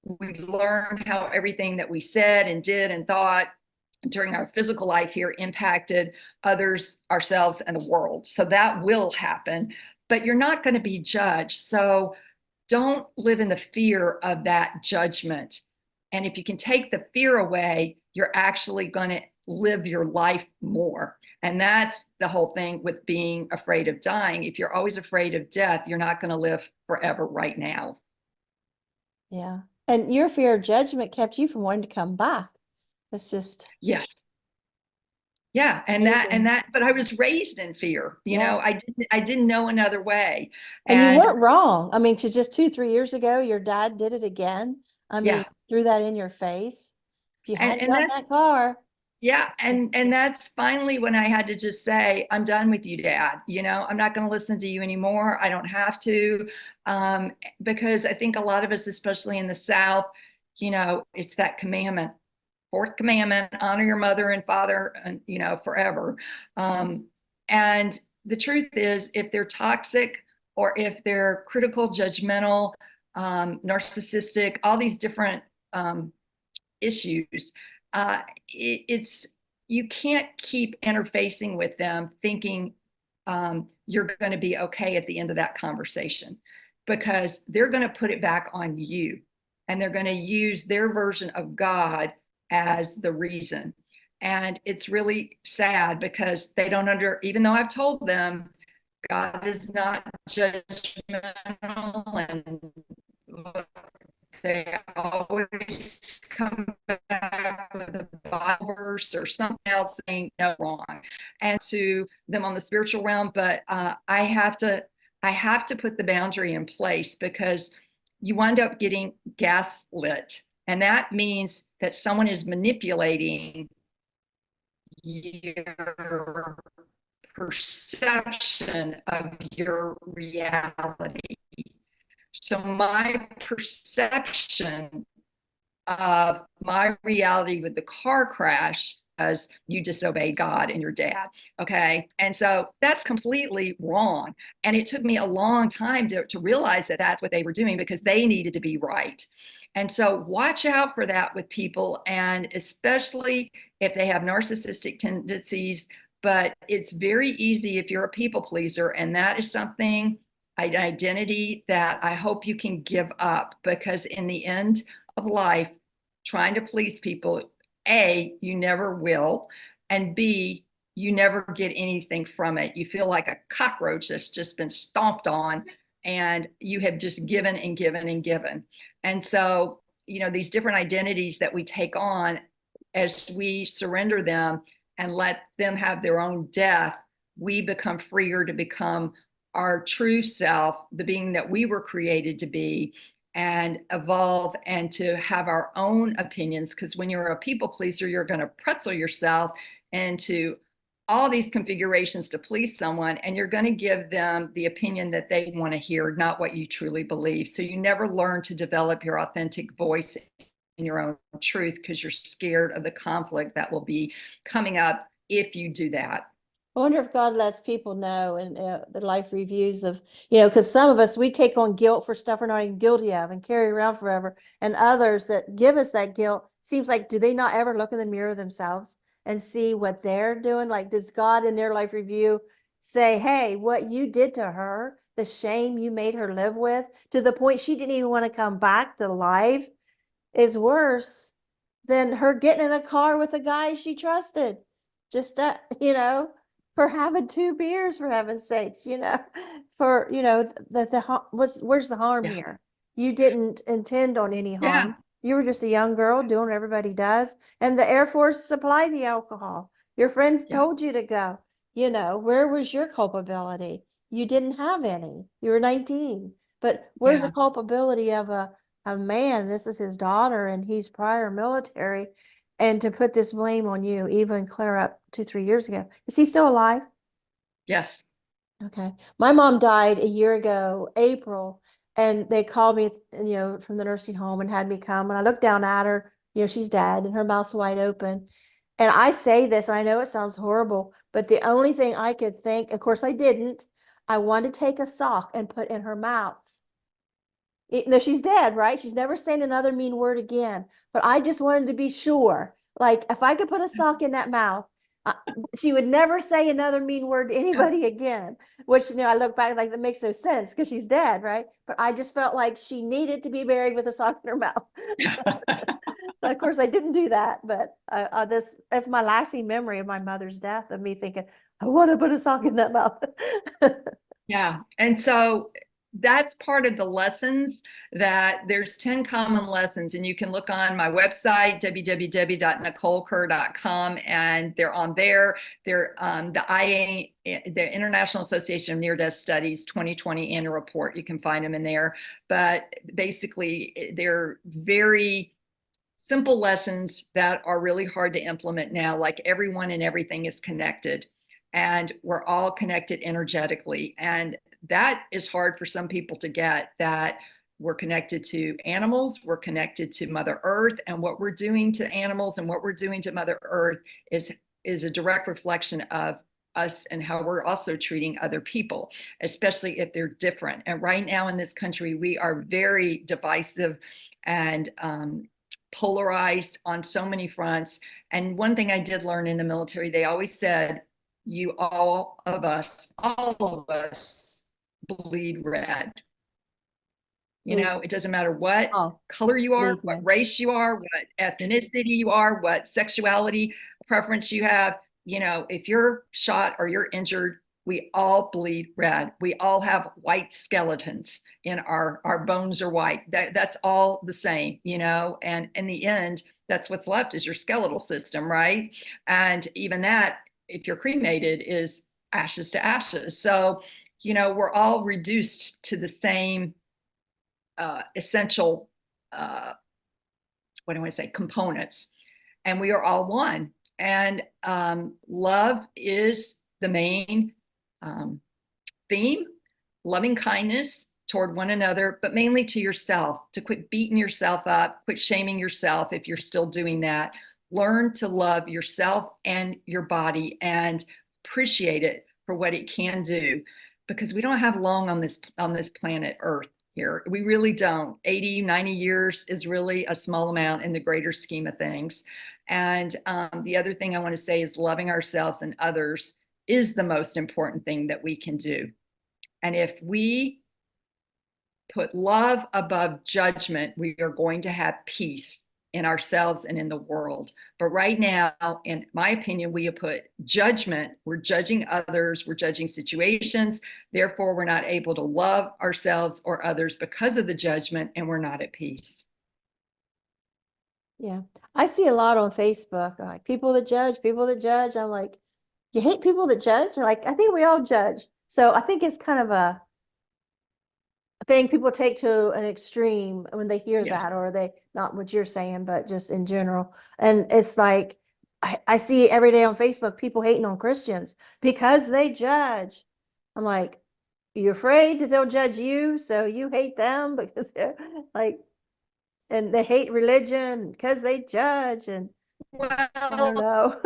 we learn how everything that we said and did and thought during our physical life here impacted others, ourselves, and the world. So that will happen, but you're not going to be judged. So don't live in the fear of that judgment. And if you can take the fear away, you're actually going to live your life more. And that's the whole thing with being afraid of dying. If you're always afraid of death, you're not going to live forever right now. Yeah. And your fear of judgment kept you from wanting to come back. It's just Yes. Yeah, amazing. but I was raised in fear. Yeah. I didn't know another way. And you And weren't wrong. I mean, 'cause just 2, 3 years ago, your dad did it again. I mean, yeah, threw that in your face. If you hadn't and gotten that's that car, yeah, and that's finally when I had to just say, I'm done with you, Dad. I'm not going to listen to you anymore. I don't have to, because I think a lot of us, especially in the South, it's that commandment, fourth commandment: honor your mother and father, and forever. And the truth is, if they're toxic or if they're critical, judgmental, narcissistic, all these different issues, it's you can't keep interfacing with them thinking you're going to be okay at the end of that conversation, because they're going to put it back on you, and they're going to use their version of God as the reason. And it's really sad because they don't even though I've told them God is not judgmental, and they always come back with a Bible verse or something else saying no, wrong, and to them on the spiritual realm. But I have to put the boundary in place, because you wind up getting gaslit, and that means that someone is manipulating your perception of your reality. So my perception of my reality with the car crash as you disobeyed God and your dad. Okay. And so that's completely wrong. And it took me a long time to realize that that's what they were doing because they needed to be right. And so watch out for that with people, and especially if they have narcissistic tendencies. But it's very easy if you're a people pleaser, and that is something, an identity that I hope you can give up, because in the end of life, trying to please people, A, you never will, and B, you never get anything from it. You feel like a cockroach that's just been stomped on, and you have just given and given and given. And so, these different identities that we take on, as we surrender them and let them have their own death, we become freer to become our true self, the being that we were created to be, and evolve and to have our own opinions. Because when you're a people pleaser, you're going to pretzel yourself into all these configurations to please someone, and you're going to give them the opinion that they want to hear, not what you truly believe. So you never learn to develop your authentic voice in your own truth because you're scared of the conflict that will be coming up if you do that. I wonder if God lets people know in the life reviews of, because some of us, we take on guilt for stuff we're not even guilty of and carry around forever. And others that give us that guilt, seems like, do they not ever look in the mirror themselves and see what they're doing? Like, does God in their life review say, hey, what you did to her, the shame you made her live with, to the point she didn't even want to come back to life, is worse than her getting in a car with a guy she trusted? Just that, for having two beers, for heaven's sakes, for, where's the harm Yeah. here? You didn't intend on any Yeah. harm. You were just a young girl doing what everybody does. And the Air Force supplied the alcohol. Your friends Yeah. told you to go. Where was your culpability? You didn't have any. You were 19. But where's the Yeah. culpability of a man? This is his daughter, and he's prior military. And to put this blame on you, even clear up 2, 3 years ago. Is he still alive? Yes. Okay. My mom died a year ago, April, and they called me, from the nursing home and had me come. And I looked down at her, she's dead and her mouth's wide open. And I say this, I know it sounds horrible, but the only thing I could think, of course I didn't, I wanted to take a sock and put in her mouth. No, she's dead, right? She's never saying another mean word again. But I just wanted to be sure. Like, if I could put a sock in that mouth, she would never say another mean word to anybody again. Which, I look back, like, that makes no sense because she's dead, right? But I just felt like she needed to be buried with a sock in her mouth. Of course, I didn't do that, but that's my lasting memory of my mother's death, of me thinking, I want to put a sock in that mouth. Yeah. And so that's part of the lessons, that there's 10 common lessons, and you can look on my website, www.nicolekerr.com, and they're on there. They're the the International Association of Near-Death Studies 2020 annual report. You can find them in there. But basically, they're very simple lessons that are really hard to implement now. Like, everyone and everything is connected, and we're all connected energetically. And that is hard for some people to get, that we're connected to animals, we're connected to Mother Earth, and what we're doing to animals and what we're doing to Mother Earth is a direct reflection of us and how we're also treating other people, especially if they're different. And right now in this country, we are very divisive and polarized on so many fronts. And one thing I did learn in the military, they always said, all of us bleed red. It doesn't matter what Oh, color you are, believe what me. race you are, what ethnicity you are, what sexuality preference you have. If you're shot or you're injured, we all bleed red. We all have white skeletons in our bones are white. That's all the same, and in the end, that's what's left is your skeletal system, right? And even that, if you're cremated, is ashes to ashes. So, we're all reduced to the same essential, what do I say, components, and we are all one. And love is the main theme, loving kindness toward one another, but mainly to yourself, to quit beating yourself up, quit shaming yourself if you're still doing that. Learn to love yourself and your body and appreciate it for what it can do, because we don't have long on this planet Earth here. We really don't. 80, 90 years is really a small amount in the greater scheme of things. And the other thing I want to say is loving ourselves and others is the most important thing that we can do. And if we put love above judgment, we are going to have peace in ourselves and in the world. But right now, in my opinion, we have put judgment. We're judging others, we're judging situations. Therefore, we're not able to love ourselves or others because of the judgment, and we're not at peace. Yeah. I see a lot on Facebook, like people that judge, people that judge. I'm like, you hate people that judge? Like, I think we all judge. So I think it's kind of a thing people take to an extreme when they hear Yes. that, or they, not what you're saying, but just in general. And it's like, I see every day on Facebook, people hating on Christians because they judge. I'm like, you're afraid that they'll judge you, so you hate them because they're like, and they hate religion because they judge, and I don't Well, know.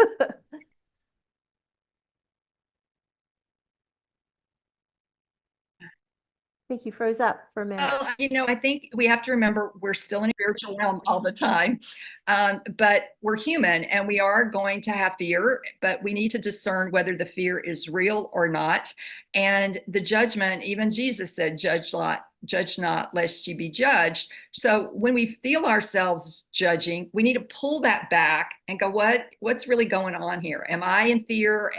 I think you froze up for a minute. well, I think we have to remember we're still in a spiritual realm all the time. But we're human and we are going to have fear, but we need to discern whether the fear is real or not. And the judgment, even Jesus said, judge not, lest ye be judged. So when we feel ourselves judging, we need to pull that back and go, what's really going on here? Am I in fear?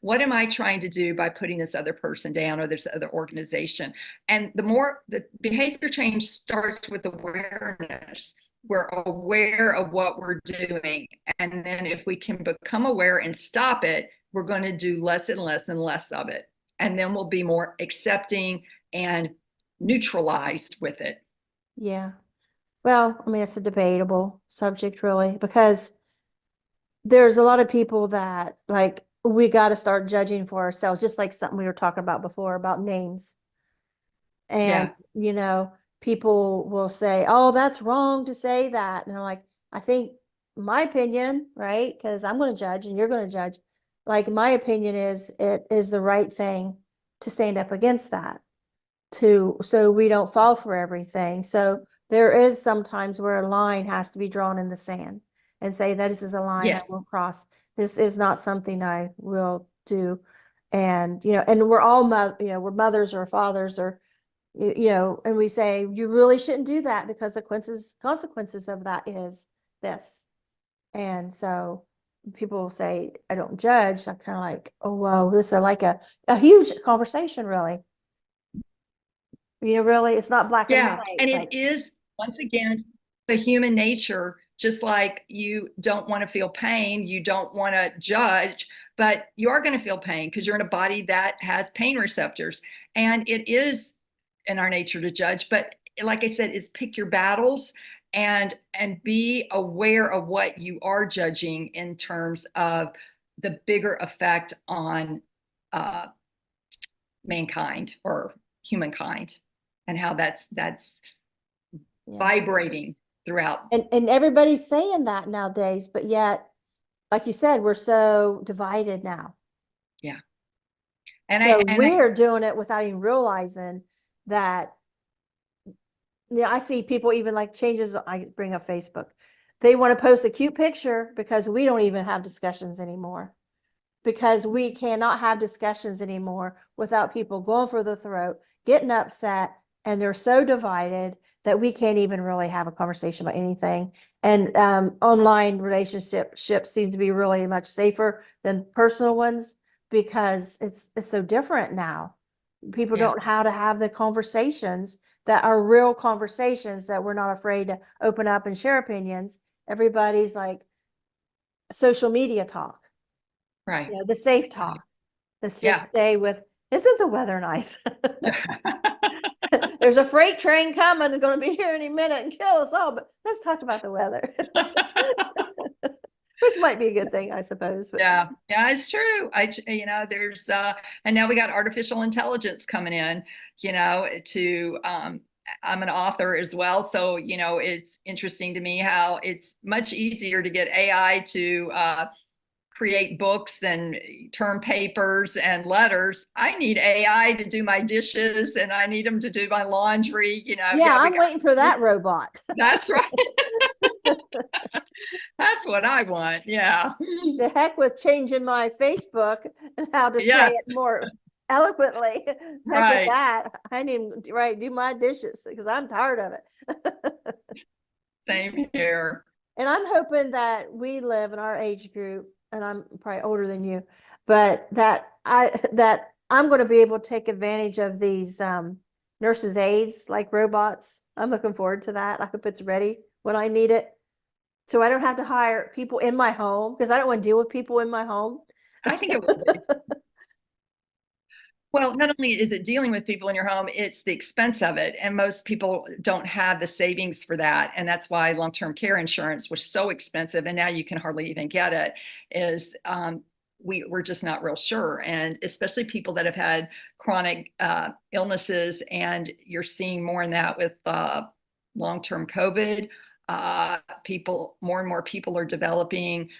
What am I trying to do by putting this other person down or this other organization? And the behavior change starts with awareness. We're aware of what we're doing. And then if we can become aware and stop it, we're going to do less and less and less of it. And then we'll be more accepting and neutralized with it. Yeah. Well, I mean, it's a debatable subject, really, because there's a lot of people that, like, we got to start judging for ourselves, just like something we were talking about before about names. And, Yeah. people will say, oh, that's wrong to say that. And I'm like, I think my opinion, right? Because I'm going to judge and you're going to judge. Like, my opinion is it is the right thing to stand up against that, so we don't fall for everything. So there is sometimes where a line has to be drawn in the sand and say, that this is a line I Yes. will cross. This is not something I will do. And, and we're all, we're mothers or fathers, or, and we say, you really shouldn't do that because the consequences of that is this. And so people will say, I don't judge. I'm kind of like, oh, whoa, this is like a huge conversation, really. Really, it's not black and Yeah. white. And Like, it is, once again, the human nature, just like you don't want to feel pain, you don't want to judge, but you are going to feel pain because you're in a body that has pain receptors. And it is in our nature to judge. But like I said, is pick your battles and be aware of what you are judging in terms of the bigger effect on mankind or humankind, and how that's yeah. vibrating throughout. And everybody's saying that nowadays, but yet, like you said, we're so divided now. Yeah. And So I we're doing it without even realizing that. I see people even like changes. I bring up Facebook. They want to post a cute picture because we don't even have discussions anymore. Because we cannot have discussions anymore without people going for the throat, getting upset, and they're so divided that we can't even really have a conversation about anything. And online relationships seem to be really much safer than personal ones because it's so different now. People Yeah. don't know how to have the conversations that are real conversations, that we're not afraid to open up and share opinions. Everybody's like social media talk, Right. the safe Right. talk. Let's just Yeah. stay with, isn't the weather nice? There's a freight train coming. It's going to be here any minute and kill us all, but let's talk about the weather. Which which might be a good thing, I suppose. But Yeah, yeah, it's true. There's and now we got artificial intelligence coming in, to I'm an author as well. So, it's interesting to me how it's much easier to get AI to create books and term papers and letters. I need AI to do my dishes and I need them to do my laundry, yeah, I'm waiting for that robot. That's right. That's what I want. Yeah. The heck with changing my Facebook and how to say Yeah. it more eloquently. Heck with Right. that. I need to do my dishes because I'm tired of it. Same here. And I'm hoping that we live in our age group, and I'm probably older than you, but that I'm going to be able to take advantage of these nurses' aides like robots. I'm looking forward to that. I hope it's ready when I need it. So I don't have to hire people in my home because I don't want to deal with people in my home. I think it will be. Well, not only is it dealing with people in your home, it's the expense of it. And most people don't have the savings for that. And that's why long-term care insurance was so expensive. And now you can hardly even get it, is we're just not real sure. And especially people that have had chronic illnesses, and you're seeing more in that with long-term COVID. More and more people are developing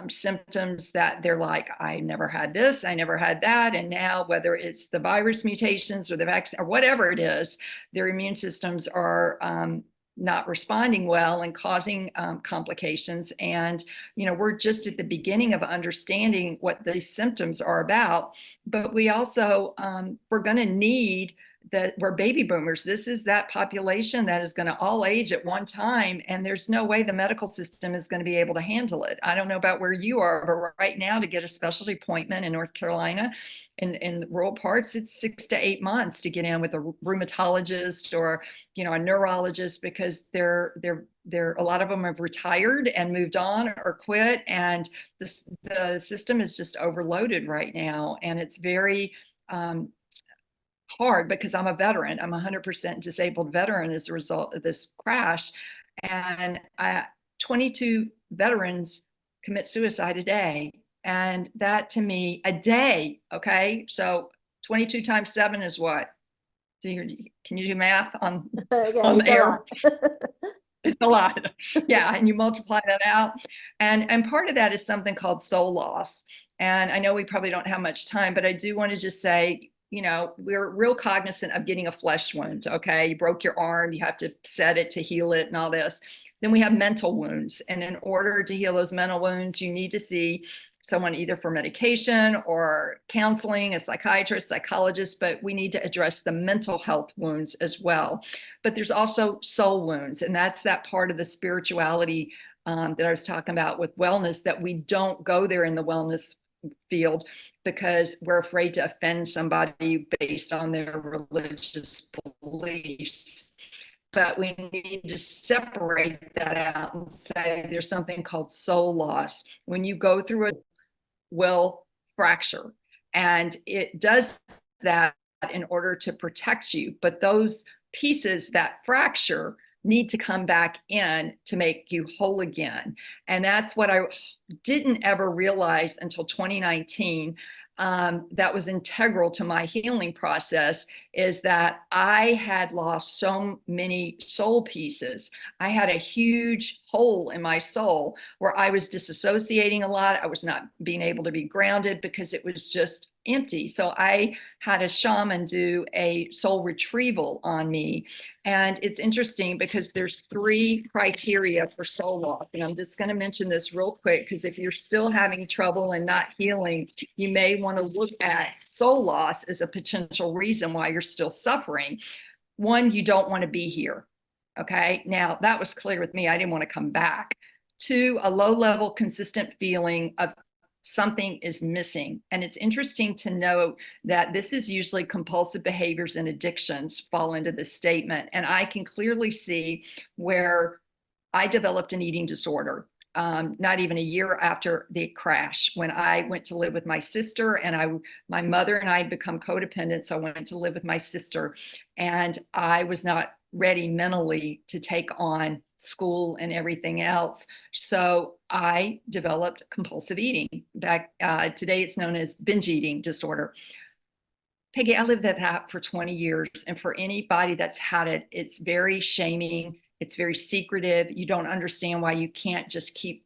symptoms that they're like, I never had this, I never had that. And now, whether it's the virus mutations or the vaccine or whatever it is, their immune systems are not responding well and causing complications. And, we're just at the beginning of understanding what these symptoms are about. But we also, we're going to need that we're baby boomers. This is that population that is going to all age at one time. And there's no way the medical system is going to be able to handle it. I don't know about where you are, but right now to get a specialty appointment in North Carolina, in rural parts, it's 6 to 8 months to get in with a rheumatologist or, a neurologist, because they're a lot of them have retired and moved on or quit. And the system is just overloaded right now. And it's very, hard because I'm a veteran. I'm a 100% disabled veteran as a result of this crash. And 22 veterans commit suicide a day. And that, to me, a day, okay? So 22 times 7 is what? Can you do math on Yeah, on it's the a air? lot. It's a lot. Yeah, and you multiply that out. And part of that is something called soul loss. And I know we probably don't have much time, but I do want to just say, we're real cognizant of getting a flesh wound. Okay, you broke your arm, you have to set it to heal it and all this. Then we have mental wounds. And in order to heal those mental wounds, you need to see someone either for medication or counseling, a psychiatrist, psychologist, but we need to address the mental health wounds as well. But there's also soul wounds, and that's that part of the spirituality that I was talking about with wellness, that we don't go there in the wellness field because we're afraid to offend somebody based on their religious beliefs. But we need to separate that out and say there's something called soul loss. When you go through a will fracture, and it does that in order to protect you, but those pieces that fracture need to come back in to make you whole again. And that's what I didn't ever realize until 2019. That was integral to my healing process, is that I had lost so many soul pieces. I had a huge hole in my soul where I was disassociating a lot. I was not being able to be grounded because it was just empty. So I had a shaman do a soul retrieval on me. And it's interesting because there's 3 criteria for soul loss. And I'm just going to mention this real quick, because if you're still having trouble and not healing, you may want to look at soul loss as a potential reason why you're still suffering. 1, you don't want to be here. Okay. Now that was clear with me. I didn't want to come back. 2, a low level, consistent feeling of something is missing. And it's interesting to note that this is usually compulsive behaviors and addictions fall into this statement. And I can clearly see where I developed an eating disorder. Not even a year after the crash, when I went to live with my sister, and my mother and I had become codependent. So I went to live with my sister, and I was not ready mentally to take on school and everything else. So I developed compulsive eating. Back today, it's known as binge eating disorder. Peggy, I lived that for 20 years. And for anybody that's had it, it's very shaming. It's very secretive. You don't understand why you can't just keep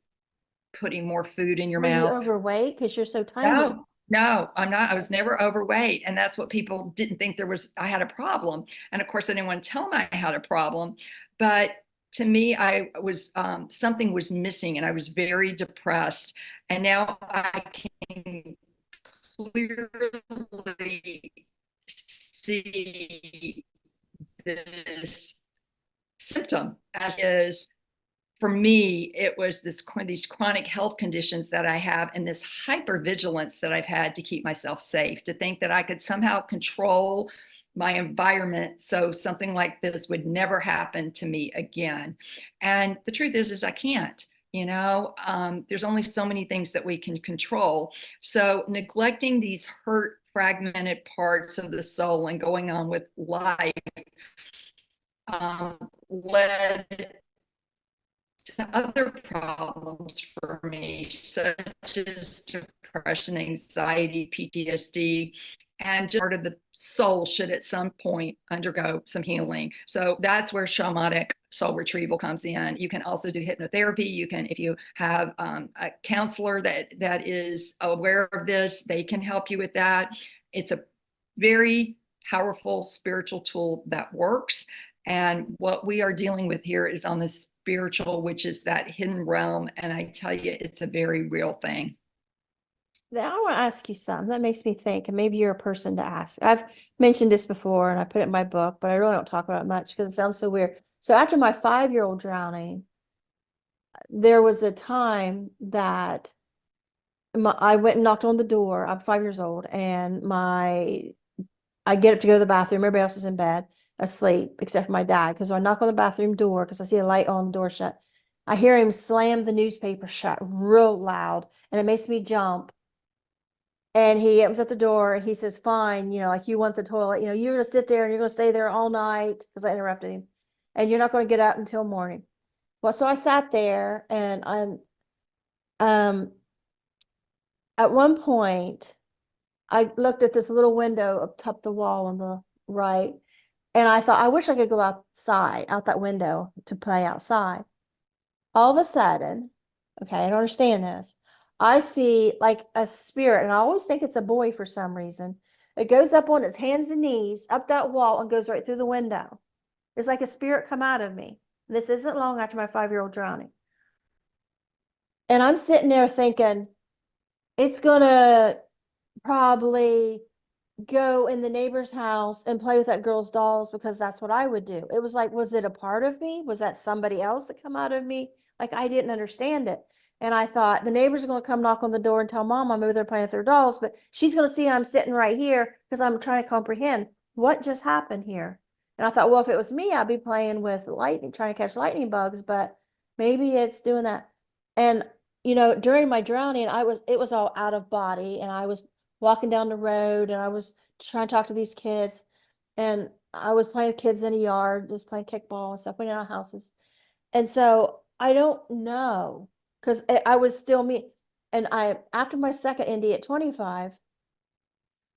putting more food in your Were you mouth. overweight? Because you're so tiny. No, I'm not. I was never overweight. And that's what people didn't think I had a problem. And of course, I didn't want to tell them I had a problem. But to me, I was, something was missing and I was very depressed. And now I can clearly see this symptom as is. For me, it was these chronic health conditions that I have and this hypervigilance that I've had to keep myself safe, to think that I could somehow control my environment so something like this would never happen to me again. And the truth is I can't. There's only so many things that we can control. So neglecting these hurt, fragmented parts of the soul and going on with life led to other problems for me, such as depression, anxiety, PTSD, and just part of the soul should at some point undergo some healing. So that's where shamanic soul retrieval comes in. You can also do hypnotherapy. You can, if you have a counselor that is aware of this, they can help you with that. It's a very powerful spiritual tool that works. And what we are dealing with here is on the spiritual, which is that hidden realm. And I tell you, it's a very real thing. Now I want to ask you something that makes me think, and maybe you're a person to ask. I've mentioned this before and I put it in my book, but I really don't talk about it much because it sounds so weird. So after my 5-year-old drowning, there was a time that I went and knocked on the door. I'm 5 years old, and I get up to go to the bathroom. Everybody else is in bed, asleep, except for my dad. Because I knock on the bathroom door because I see a light on, the door shut. I hear him slam the newspaper shut real loud, and it makes me jump. And he opens up the door and he says, fine, like you want the toilet, you're going to sit there and you're going to stay there all night, because I interrupted him, and you're not going to get up until morning. Well, so I sat there, and at one point I looked at this little window up top the wall on the right, and I thought, I wish I could go outside, out that window, to play outside. All of a sudden, okay, I don't understand this. I see like a spirit, and I always think it's a boy for some reason. It goes up on its hands and knees up that wall and goes right through the window. It's like a spirit come out of me. This isn't long after my 5-year-old drowning. And I'm sitting there thinking, it's gonna probably go in the neighbor's house and play with that girl's dolls, because that's what I would do. It was like, was it a part of me? Was that somebody else that come out of me? Like, I didn't understand it. And I thought the neighbors are going to come knock on the door and tell mom I'm over there playing with their dolls, but she's going to see I'm sitting right here because I'm trying to comprehend what just happened here. And I thought, well, if it was me, I'd be playing with lightning, trying to catch lightning bugs, but maybe it's doing that. And, during my drowning, it was all out of body, and I was walking down the road, and I was trying to talk to these kids, and I was playing with kids in a yard, just playing kickball and stuff, went out of houses. And so I don't know, because I was still me. And after my second ND at 25,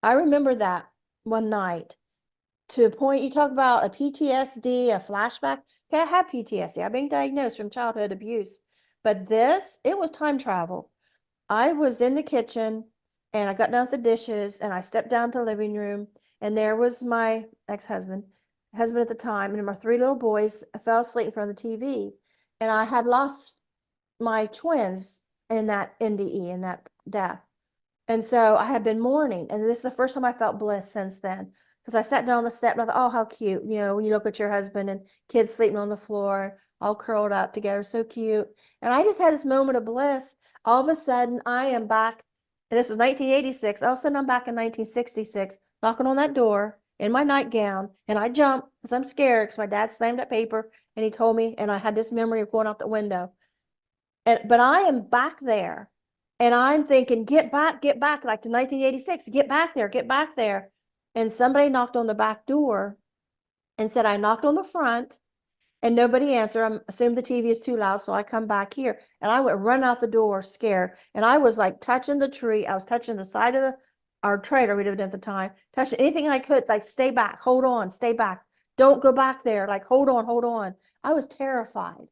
I remember that one night, to a point. You talk about a PTSD, a flashback. Okay, I have PTSD. I've been diagnosed from childhood abuse, but it was time travel. I was in the kitchen, and I got done with the dishes, and I stepped down to the living room, and there was my husband at the time, and my 3 little boys fell asleep in front of the TV. And I had lost my twins in that NDE, in that death. And so I had been mourning, and this is the first time I felt bliss since then. Because I sat down on the step and I thought, oh, how cute. When you look at your husband and kids sleeping on the floor, all curled up together, so cute. And I just had this moment of bliss. All of a sudden, I am back. And this was 1986. All of a sudden, I'm back in 1966, knocking on that door in my nightgown. And I jumped because I'm scared, because my dad slammed that paper and he told me, and I had this memory of going out the window. But I am back there, and I'm thinking, get back, like to 1986, get back there, get back there. And somebody knocked on the back door and said, I knocked on the front, And nobody answered. I assumed the TV is too loud, so I come back here and I went run out the door scared. And I was like touching the tree. I was touching the side of our trailer we lived in at the time, touching anything I could, like stay back, hold on, stay back. Don't go back there. Like, hold on, hold on. I was terrified.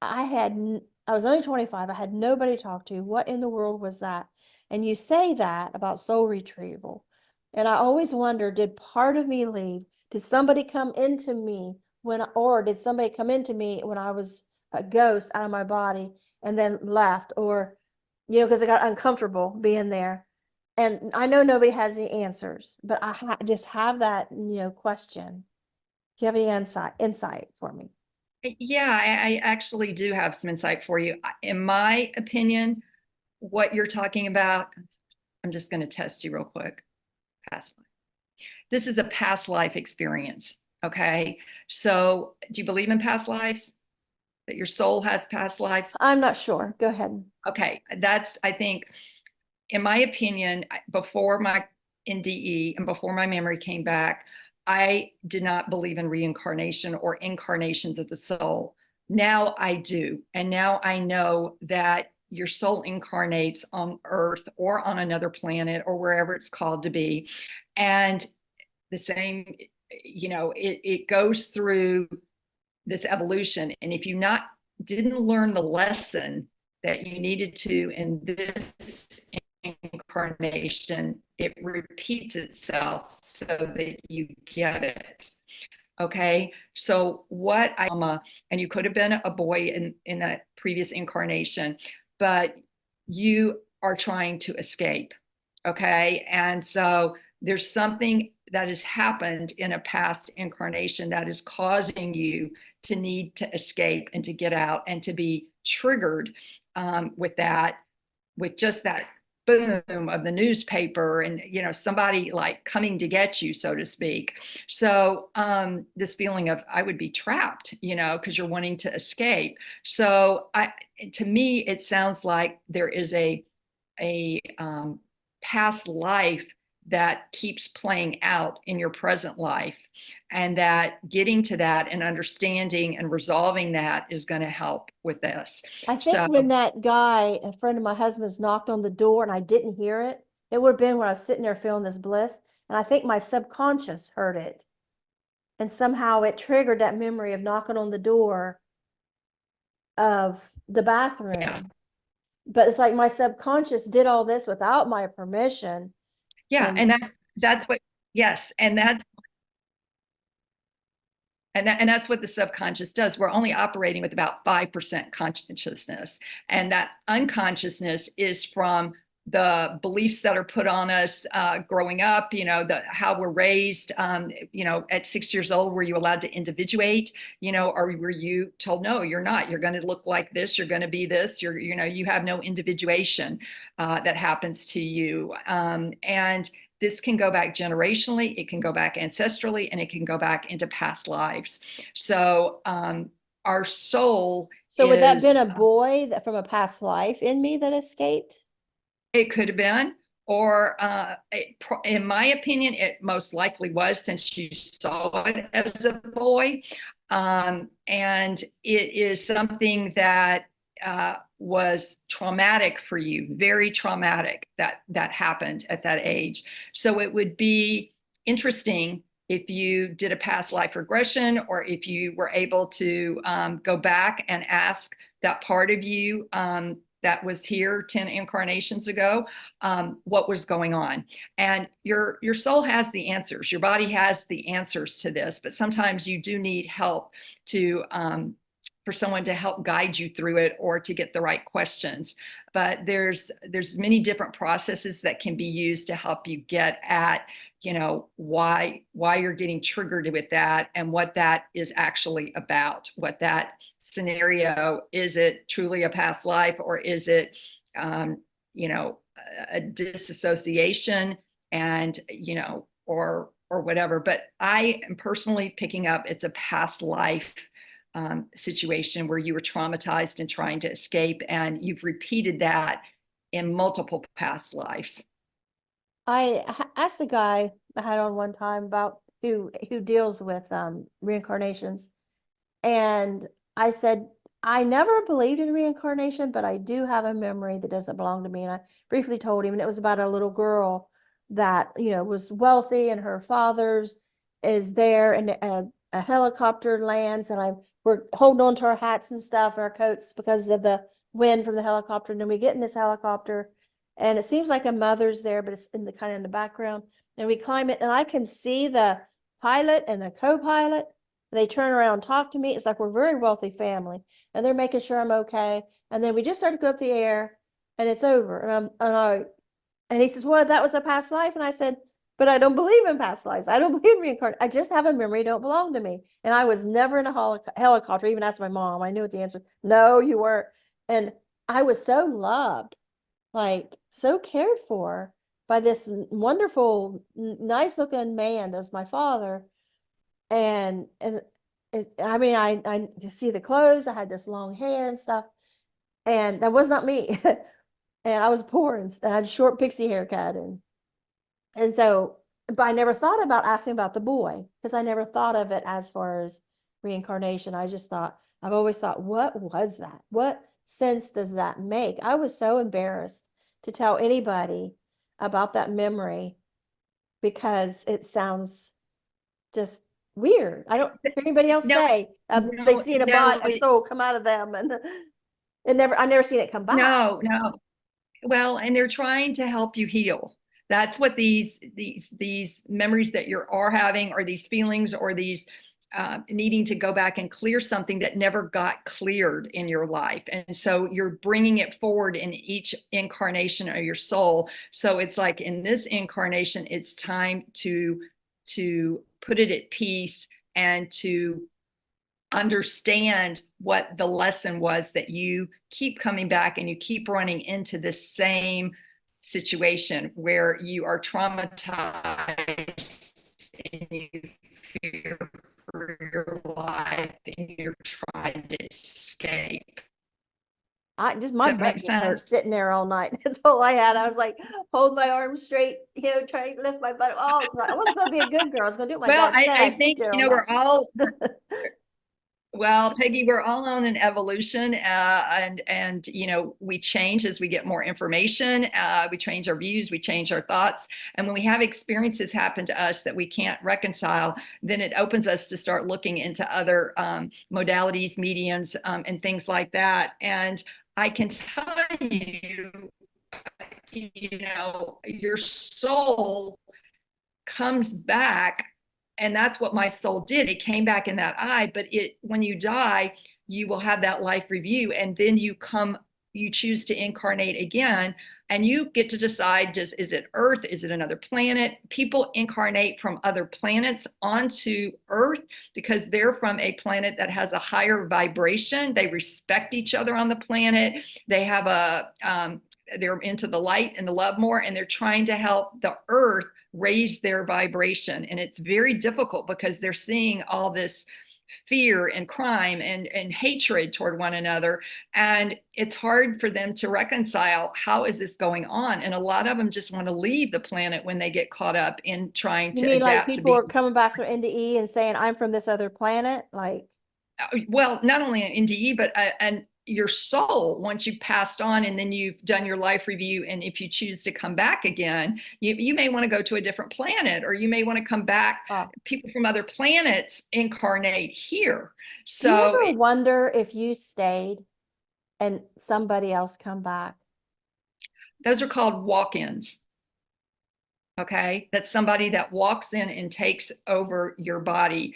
I was only 25. I had nobody to talk to. What in the world was that? And you say that about soul retrieval. And I always wonder, did part of me leave? Did somebody come into me or did somebody come into me when I was a ghost out of my body and then left? Or, because I got uncomfortable being there. And I know nobody has any answers, but I just have that, question. Do you have any insight for me? Yeah, I actually do have some insight for you. In my opinion, what you're talking about, I'm just going to test you real quick. Past life. This is a past life experience. Okay. So do you believe in past lives? That your soul has past lives? I'm not sure. Go ahead. Okay. I think, in my opinion, before my NDE and before my memory came back, I did not believe in reincarnation or incarnations of the soul. Now I do. And now I know that your soul incarnates on Earth or on another planet or wherever it's called to be. And the same, it goes through this evolution. And if you didn't learn the lesson that you needed to in this incarnation, it repeats itself so that you get it. Okay. So and you could have been a boy in that previous incarnation, but you are trying to escape. Okay. And so there's something that has happened in a past incarnation that is causing you to need to escape and to get out and to be triggered with just that boom of the newspaper and somebody like coming to get you, so to speak. So this feeling of I would be trapped, because you're wanting to escape. So to me it sounds like there is a past life that keeps playing out in your present life, and that getting to that and understanding and resolving that is going to help with this. I think So when that guy, a friend of my husband's, knocked on the door and I didn't hear it, it would have been when I was sitting there feeling this bliss. And I think my subconscious heard it. And somehow it triggered that memory of knocking on the door of the bathroom. yeah. But it's like my subconscious did all this without my permission. Yeah, And and that's what yes, and that's what the subconscious does. We're only operating with about 5% consciousness, and that unconsciousness is from the beliefs that are put on us growing up. How we're raised. At 6 years old, were you allowed to individuate? Or were you told no, you're not. You're going to look like this. You're going to be this. You have no individuation that happens to you, and this can go back generationally, it can go back ancestrally, and it can go back into past lives. So our soul so would that have been is, a boy that from a past life in me that escaped? it could have been, or in my opinion, it most likely was, since you saw it as a boy. And it is something that was traumatic for you, very traumatic, that happened at that age. So it would be interesting if you did a past life regression, or if you were able to go back and ask that part of you that was here 10 incarnations ago, what was going on. And your soul has the answers. Your body has the answers to this, but sometimes you do need help to for someone to help guide you through it, or to get the right questions. But there's many different processes that can be used to help you get at why you're getting triggered with that, and what that is actually about, what that scenario is. It truly a past life, or is it a disassociation, and or whatever. But I am personally picking up it's a past life situation where you were traumatized and trying to escape, and you've repeated that in multiple past lives. I asked a guy I had on one time about who deals with reincarnations, And I said, I never believed in reincarnation, but I do have a memory that doesn't belong to me. And I briefly told him, and it was about a little girl that, was wealthy, and her father's is there, and a helicopter lands, and we're holding on to our hats and stuff and our coats because of the wind from the helicopter. And then we get in this helicopter, and it seems like a mother's there, but it's in the kind of in the background. And we climb it, and I can see the pilot and the co-pilot. They turn around and talk to me. It's like we're a very wealthy family, and they're making sure I'm okay. And then we just start to go up the air, and it's over. And he says, "Well, that was a past life." And I said, "But I don't believe in past lives. I don't believe in reincarnation. I just have a memory. Don't belong to me." And I was never in a helicopter. I even asked my mom. I knew what the answer. No, you weren't. And I was so loved, like so cared for by this wonderful, nice looking man that was my father. And I mean, I could see the clothes. I had this long hair and stuff, and that was not me. And I was poor, and I had a short pixie haircut, and so, but I never thought about asking about the boy, because I never thought of it as far as reincarnation. I've always thought, what was that? What sense does that make? I was so embarrassed to tell anybody about that memory because it sounds just weird. I don't hear anybody else No, say they no, see a no, soul come out of them, and I never seen it come back. no. Well, and they're trying to help you heal. That's what these memories that are having, or these feelings, or these needing to go back and clear something that never got cleared in your life. And so you're bringing it forward in each incarnation of your soul. So it's like in this incarnation, it's time to put it at peace and to understand what the lesson was, that you keep coming back and you keep running into the same situation where you are traumatized and you fear for your life and you're trying to escape. My Does that butt make just hurt sense? sitting there all night. That's all I had. I was like, hold my arms straight, trying to lift my butt. Oh, 'cause I wasn't gonna be a good girl. I was gonna do what my Well, dad I said, sit think, there all we're night. all, well, Peggy, we're all on an evolution, and we change as we get more information. We change our views, we change our thoughts, and when we have experiences happen to us that we can't reconcile, then it opens us to start looking into other modalities, mediums, and things like that. And I can tell you, your soul comes back, and that's what my soul did. It came back in that eye, but when you die, you will have that life review, and then you choose to incarnate again, and you get to decide, just is it Earth, is it another planet? People incarnate from other planets onto Earth because they're from a planet that has a higher vibration. They respect each other on the planet. They have they're into the light and the love more, and they're trying to help the Earth raise their vibration. And it's very difficult because they're seeing all this fear and crime and hatred toward one another. And it's hard for them to reconcile, how is this going on? And a lot of them just want to leave the planet when they get caught up in trying You to mean like adapt to people be, are coming back from NDE and saying, I'm from this other planet? Like, well, not only an NDE, but and your soul, once you've passed on and then you've done your life review, and if you choose to come back again, you may want to go to a different planet, or you may want to come back. oh, People from other planets incarnate here. do you So ever wonder if you stayed and somebody else come back? those are called walk-ins. Okay, that's somebody that walks in and takes over your body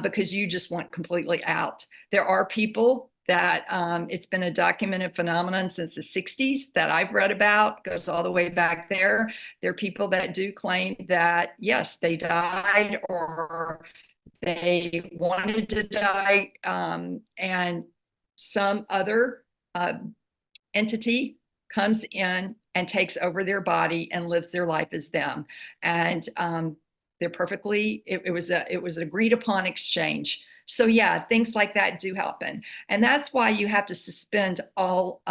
because you just want completely out. There are people that it's been a documented phenomenon since the 60s that I've read about, goes all the way back there. There are people that do claim that, yes, they died or they wanted to die, and some other entity comes in and takes over their body and lives their life as them. And they're perfectly, it was an agreed upon exchange. So yeah, things like that do happen. And that's why you have to suspend all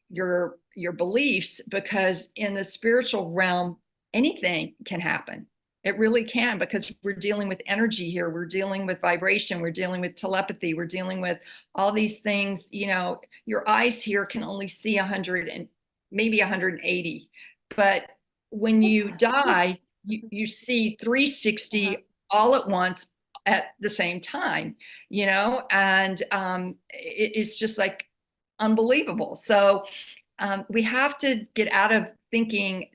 your beliefs, because in the spiritual realm, anything can happen. It really can, because we're dealing with energy here. We're dealing with vibration. We're dealing with telepathy. We're dealing with all these things. You know, your eyes here can only see 100 and maybe 180. But when you die, you see 360 all at once at the same time, you know, and it's just like unbelievable. So we have to get out of thinking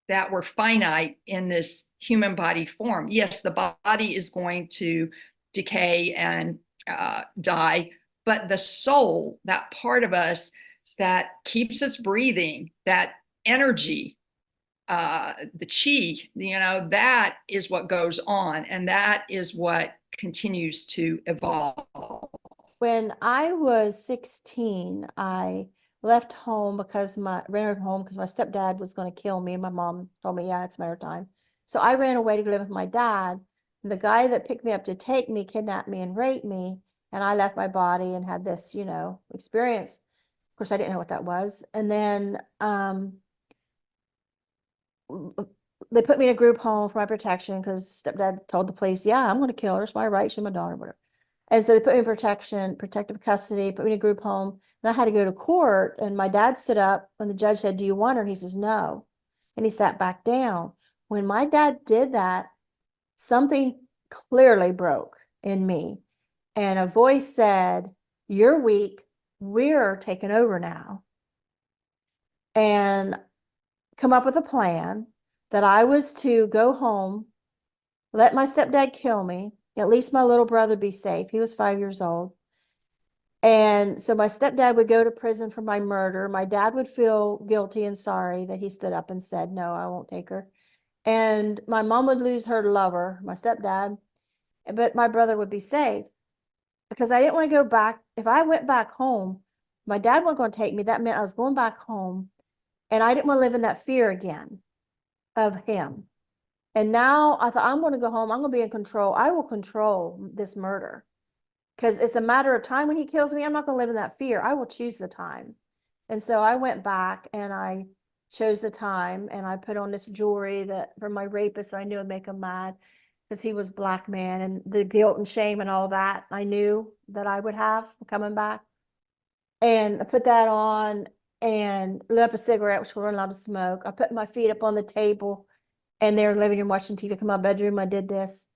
that we're finite in this human body form. Yes, the body is going to decay and die, but the soul, that part of us that keeps us breathing, that energy, the chi, you know, that is what goes on, and that is what continues to evolve. When I was 16, I left home because ran home because my stepdad was going to kill me. My mom told me, yeah, it's matter of time. So I ran away to live with my dad. And the guy that picked me up to take me kidnapped me and raped me. And I left my body and had this, you know, experience. Of course, I didn't know what that was. And then they put me in a group home for my protection because stepdad told the police, yeah, I'm going to kill her. It's my right. She's my daughter, whatever. And so they put me in protective custody, put me in a group home. And I had to go to court. And my dad stood up and the judge said, do you want her? And he says, no. And he sat back down. When my dad did that, something clearly broke in me. And a voice said, you're weak. We're taking over now. And come up with a plan that I was to go home, let my stepdad kill me, at least my little brother be safe. He was 5 years old. And so my stepdad would go to prison for my murder. My dad would feel guilty and sorry that he stood up and said, no, I won't take her. And my mom would lose her lover, my stepdad, but my brother would be safe because I didn't want to go back. If I went back home, my dad wasn't going to take me. That meant I was going back home. And I didn't want to live in that fear again of him. And now I thought, I'm going to go home. I'm going to be in control. I will control this murder because it's a matter of time when he kills me. I'm not going to live in that fear. I will choose the time. And so I went back and I chose the time and I put on this jewelry that from my rapist, I knew would make him mad because he was black man, and the guilt and shame and all that I knew that I would have coming back. And I put that on and lit up a cigarette, which we weren't allowed to smoke. I put my feet up on the table and they were living room watching TV. I come out of my bedroom, I did this.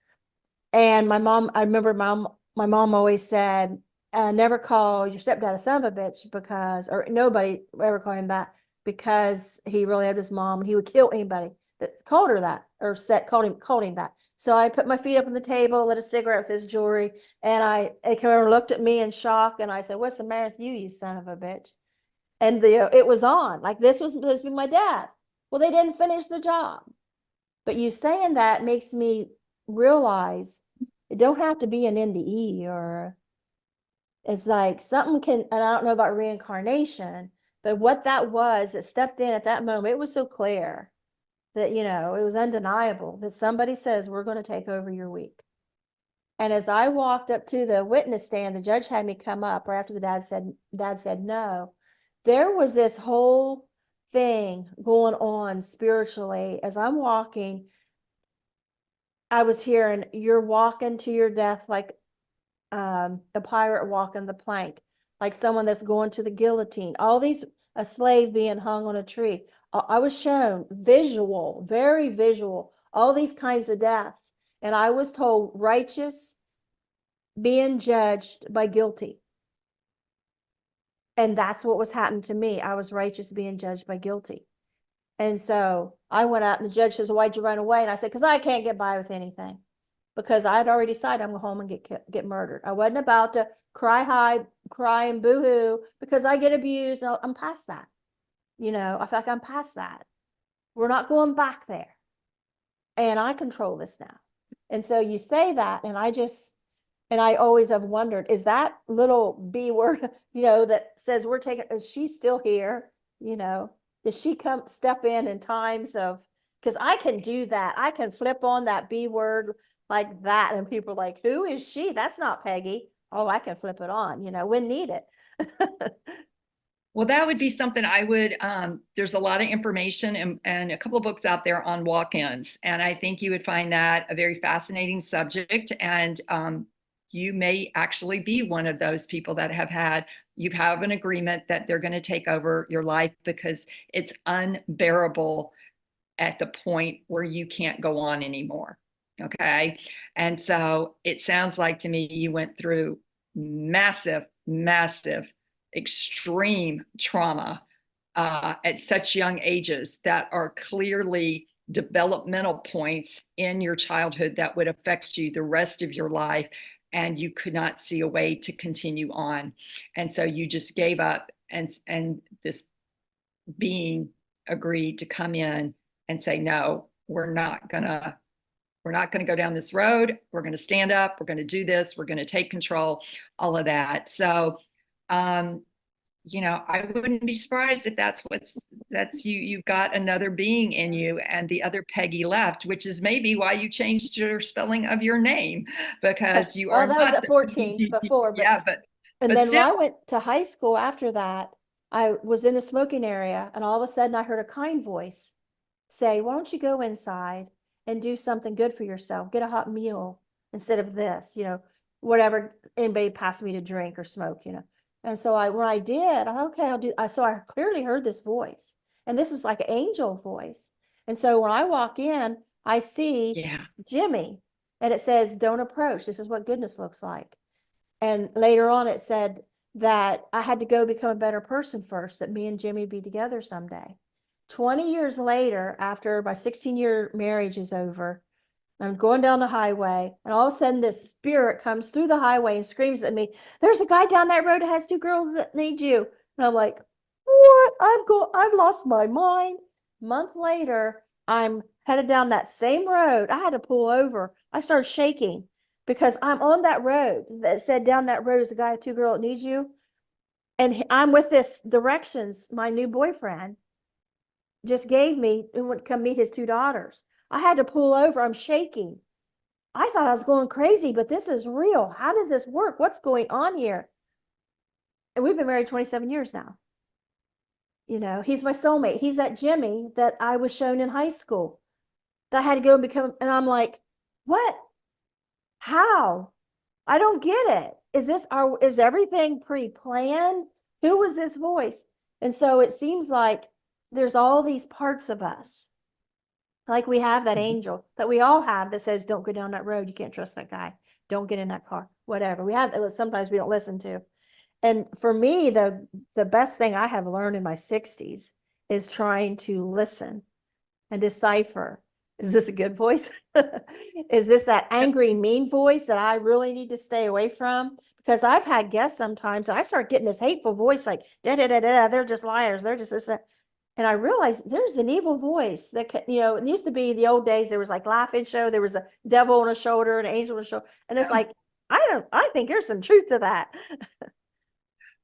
And my mom, I remember my mom always said, never call your stepdad a son of a bitch because, or nobody ever call him that because he really had his mom and he would kill anybody that called her that or called him that. So I put my feet up on the table, lit a cigarette with his jewelry, and they came over and looked at me in shock. And I said, what's the matter with you, you son of a bitch? And it was on, like this was supposed to be my death. Well, they didn't finish the job. But you saying that makes me realize it don't have to be an NDE, or it's like something can, and I don't know about reincarnation, but what that was that stepped in at that moment, it was so clear that, you know, it was undeniable that somebody says, we're going to take over your week. And as I walked up to the witness stand, the judge had me come up right after the dad said no. There was this whole thing going on spiritually. As I'm walking, I was hearing, you're walking to your death like a pirate walking the plank, like someone that's going to the guillotine. All these, a slave being hung on a tree. I was shown visual, very visual, all these kinds of deaths. And I was told righteous being judged by guilty. And that's what was happening to me. I was righteous being judged by guilty. And so I went out and the judge says, why'd you run away? And I said, because I can't get by with anything. Because I'd already decided I'm going home and get murdered. I wasn't about to cry and boo-hoo because I get abused. And I'm past that. You know, I feel like I'm past that. We're not going back there. And I control this now. And so you say that, and I always have wondered, is that little B word, you know, that says we're taking, is she still here? You know, does she step in times of, because I can do that. I can flip on that B word like that. And people are like, who is she? That's not Pegi. Oh, I can flip it on, you know, when needed. Well, that would be something I would, there's a lot of information and a couple of books out there on walk-ins. And I think you would find that a very fascinating subject. And you may actually be one of those people that you have an agreement that they're going to take over your life because it's unbearable at the point where you can't go on anymore. Okay. And so it sounds like to me you went through massive, massive, extreme trauma at such young ages that are clearly developmental points in your childhood that would affect you the rest of your life. And you could not see a way to continue on. And so you just gave up, and this being agreed to come in and say, no, we're not gonna go down this road. We're going to stand up. We're going to do this. We're going to take control, all of that. So, I wouldn't be surprised if that's you've got another being in you and the other Peggy left, which is maybe why you changed your spelling of your name, because you are Well, that was not at 14 before, but yeah, and but then when still. I went to high school after that, I was in the smoking area and all of a sudden I heard a kind voice say, why don't you go inside and do something good for yourself? Get a hot meal instead of this, whatever anybody passed me to drink or smoke. And so when I did, I thought, okay, I'll do. So I clearly heard this voice, and this is like an angel voice. And so when I walk in, I see Yeah. Jimmy, and it says, don't approach. This is what goodness looks like. And later on, it said that I had to go become a better person first, that me and Jimmy be together someday. 20 years later, after my 16-year marriage is over, I'm going down the highway, and all of a sudden this spirit comes through the highway and screams at me, there's a guy down that road that has two girls that need you. And I'm like, what? I've lost my mind. A month later, I'm headed down that same road. I had to pull over. I started shaking because I'm on that road that said down that road is a guy, two girls that need you. And I'm with this directions my new boyfriend just gave me and would come meet his two daughters. I had to pull over. I'm shaking. I thought I was going crazy, but this is real. How does this work? What's going on here? And we've been married 27 years now. He's my soulmate. He's that Jimmy that I was shown in high school that I had to go and become. And I'm like, what? How? I don't get it. Is everything pre-planned? Who was this voice? And so it seems like there's all these parts of us. Like we have that angel that we all have that says, don't go down that road. You can't trust that guy. Don't get in that car, whatever. We have that sometimes we don't listen to. And for me, the best thing I have learned in my 60s is trying to listen and decipher. Is this a good voice? Is this that angry, mean voice that I really need to stay away from? Because I've had guests sometimes and I start getting this hateful voice like, da da da da, they're just liars. They're just this. And I realized there's an evil voice that it used to be the old days. There was like laughing show. There was a devil on a shoulder, an angel on a shoulder. And it's like, I think there's some truth to that.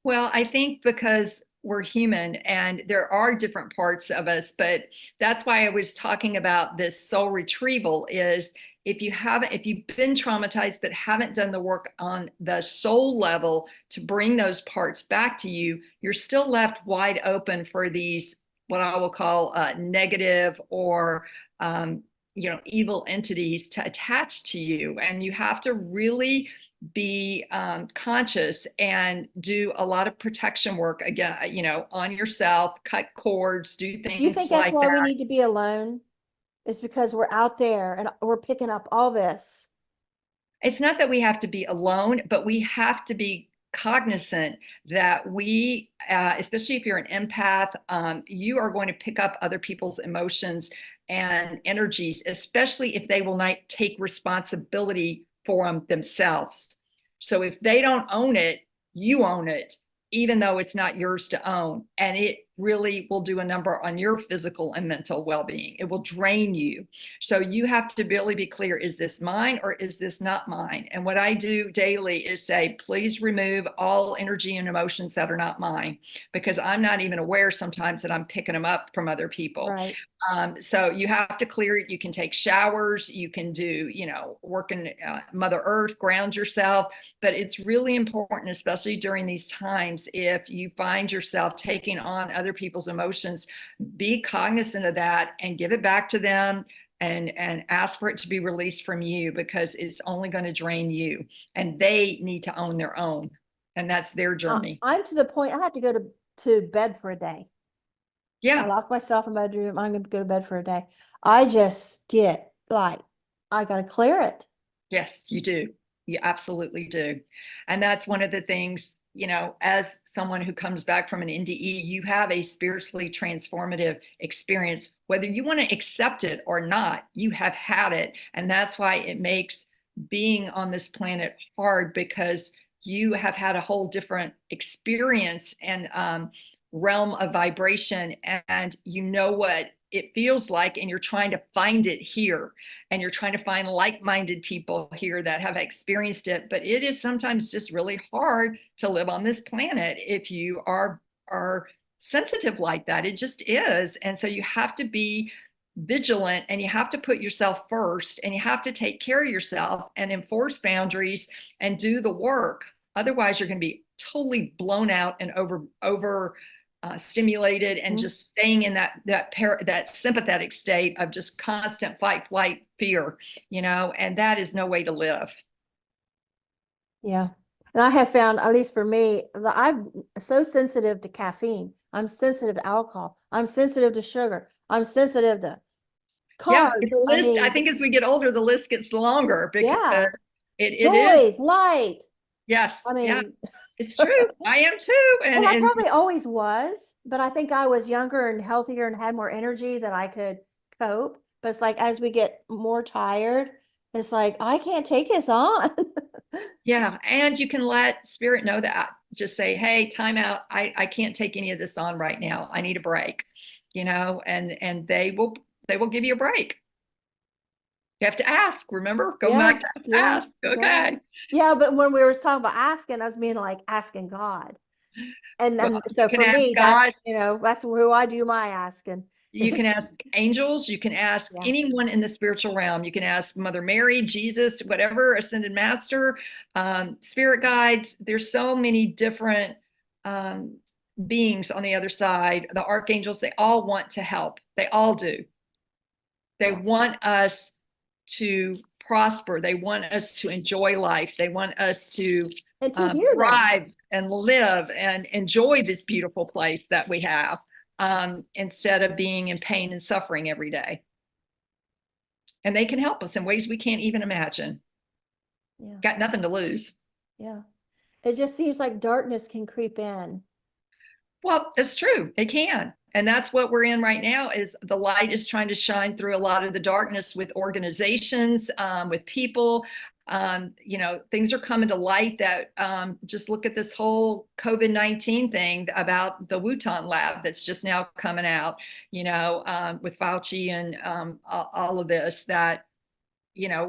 Well, I think because we're human and there are different parts of us, but that's why I was talking about this soul retrieval is if you've been traumatized but haven't done the work on the soul level to bring those parts back to you, you're still left wide open for these, what I will call negative or evil entities to attach to you. And you have to really be conscious and do a lot of protection work again, on yourself, cut cords, do Do you things think that's like why we that. need to be alone? Is because we're out there and we're picking up all this. It's not that we have to be alone, but we have to be cognizant that especially if you're an empath, you are going to pick up other people's emotions and energies, especially if they will not take responsibility for them themselves. So if they don't own it, you own it, even though it's not yours to own. And it really will do a number on your physical and mental well-being. It will drain you. So you have to really be clear, is this mine or is this not mine? And what I do daily is say, please remove all energy and emotions that are not mine, because I'm not even aware sometimes that I'm picking them up from other people. Right. So you have to clear it. You can take showers, you can do, work in Mother Earth, ground yourself. But it's really important, especially during these times, if you find yourself taking on other people's emotions, be cognizant of that and give it back to them, and ask for it to be released from you, because it's only going to drain you, and they need to own their own. And that's their journey. I'm to the point I have to go to bed for a day. I Yeah. lock myself in my bedroom. I'm going to go to bed for a day. I just get like, I got to clear it. Yes, you do. You absolutely do. And that's one of the things, as someone who comes back from an NDE, you have a spiritually transformative experience. Whether you want to accept it or not, you have had it. And that's why it makes being on this planet hard, because you have had a whole different experience and realm of vibration, and you know what it feels like, and you're trying to find it here, and you're trying to find like-minded people here that have experienced it. But it is sometimes just really hard to live on this planet if you are sensitive like that. It just is. And so you have to be vigilant, and you have to put yourself first, and you have to take care of yourself and enforce boundaries and do the work. Otherwise you're going to be totally blown out and over stimulated, and just staying in that sympathetic state of just constant fight, flight, fear, and that is no way to live. Yeah. And I have found, at least for me, that I'm so sensitive to caffeine. I'm sensitive to alcohol. I'm sensitive to sugar. I'm sensitive to Yeah, the carbs. I list, I mean, think as we get older, the list gets longer, because yeah, it is. toys, light. Yes, I yeah, mean, it's true. I am too. and I And probably always was, but I think I was younger and healthier and had more energy that I could cope. But it's like as we get more tired, it's like I can't take this on. yeah, and you can let spirit know that. Just say, hey, time out. I can't take any of this on right now. I need a break, and they will give you a break. You have to ask, remember? Go Yeah, back to yeah, ask. yes. Okay. Yeah, but when we were talking about asking, I was mean like asking God. And Well, then you so can for ask me, God, that's who I do my asking. you can ask angels, you can ask Yeah. anyone in the spiritual realm. You can ask Mother Mary, Jesus, whatever, Ascended Master, spirit guides. There's so many different um, beings on the other side. The archangels, they all want to help. They all do. They Yeah. want us to prosper. They want us to enjoy life. They want us to And to hear them. thrive and live and enjoy this beautiful place that we have, instead of being in pain and suffering every day. And they can help us in ways we can't even imagine. Yeah. Got nothing to lose. Yeah. It just seems like darkness can creep in. Well, it's true. It can. And that's what we're in right now, is the light is trying to shine through a lot of the darkness with organizations, with people. Things are coming to light that, just look at this whole COVID-19 thing about the Wuhan lab that's just now coming out, with Fauci and all of this that,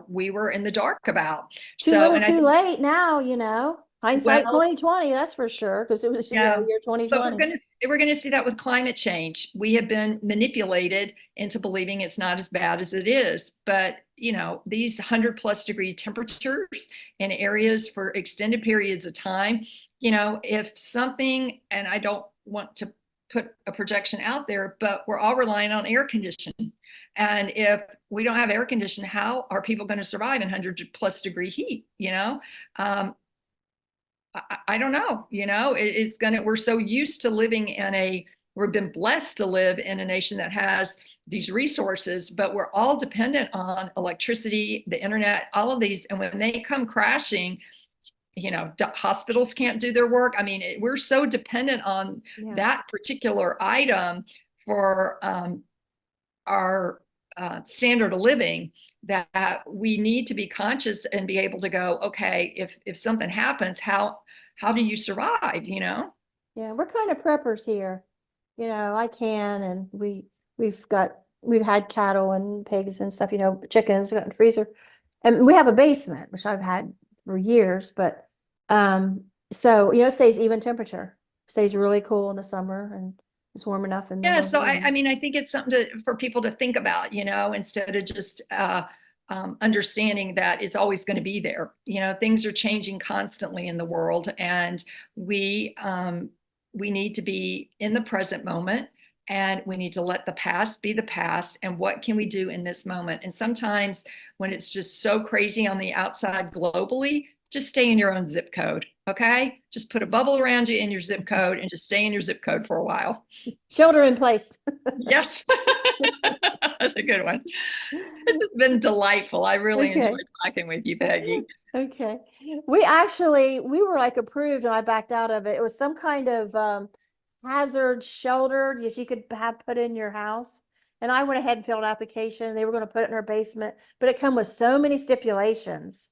we were in the dark about. Too So, little, and I too think, late now. Hindsight well, 2020, that's for sure, because it was, yeah, year but 2020. we're gonna see that with climate change. We have been manipulated into believing it's not as bad as it is. But these 100+ degree temperatures in areas for extended periods of time, if something, and I don't want to put a projection out there, but we're all relying on air conditioning. And if we don't have air conditioning, how are people going to survive in 100+ degree heat? I don't know, it's we're so used to living we've been blessed to live in a nation that has these resources, but we're all dependent on electricity, the internet, all of these. And when they come crashing, hospitals can't do their work. I mean, we're so dependent on Yeah. that particular item for our standard of living, that we need to be conscious and be able to go, okay, if something happens, how do you survive? Yeah. We're kind of preppers here. I can, and we've had cattle and pigs and stuff, chickens, we got in the freezer. And we have a basement, which I've had for years, but, so, it stays even temperature, stays really cool in the summer and it's warm enough in the Yeah, so winter. I mean, I think it's something for people to think about, instead of just understanding that it's always going to be there. Things are changing constantly in the world, and we need to be in the present moment, and we need to let the past be the past. And what can we do in this moment? And sometimes when it's just so crazy on the outside globally, just stay in your own zip code. Okay, just put a bubble around you in your zip code and just stay in your zip code for a while. Shelter in place. Yes. That's a good one. This has been delightful. I really Okay. enjoyed talking with you, Peggy. Okay. We were like approved and I backed out of it. It was some kind of hazard shelter that you could have put in your house. And I went ahead and filled an application. They were going to put it in our basement, but it come with so many stipulations.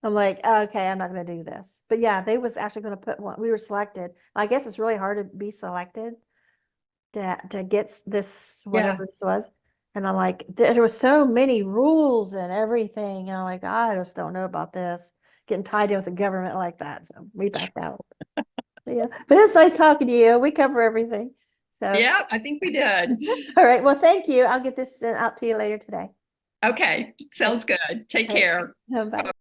I'm like, okay, I'm not going to do this. But yeah, they was actually going to put one. We were selected. I guess it's really hard to be selected to get this, Yeah. whatever this was. And I'm like, there was so many rules and everything. And I'm like, I just don't know about this. Getting tied in with the government like that. So we backed out. Yeah. But it's nice talking to you. We cover everything. So, Yeah, I think we did. all right. Well, thank you. I'll get this sent out to you later today. Okay, Okay. sounds good. Take All right. care. Bye.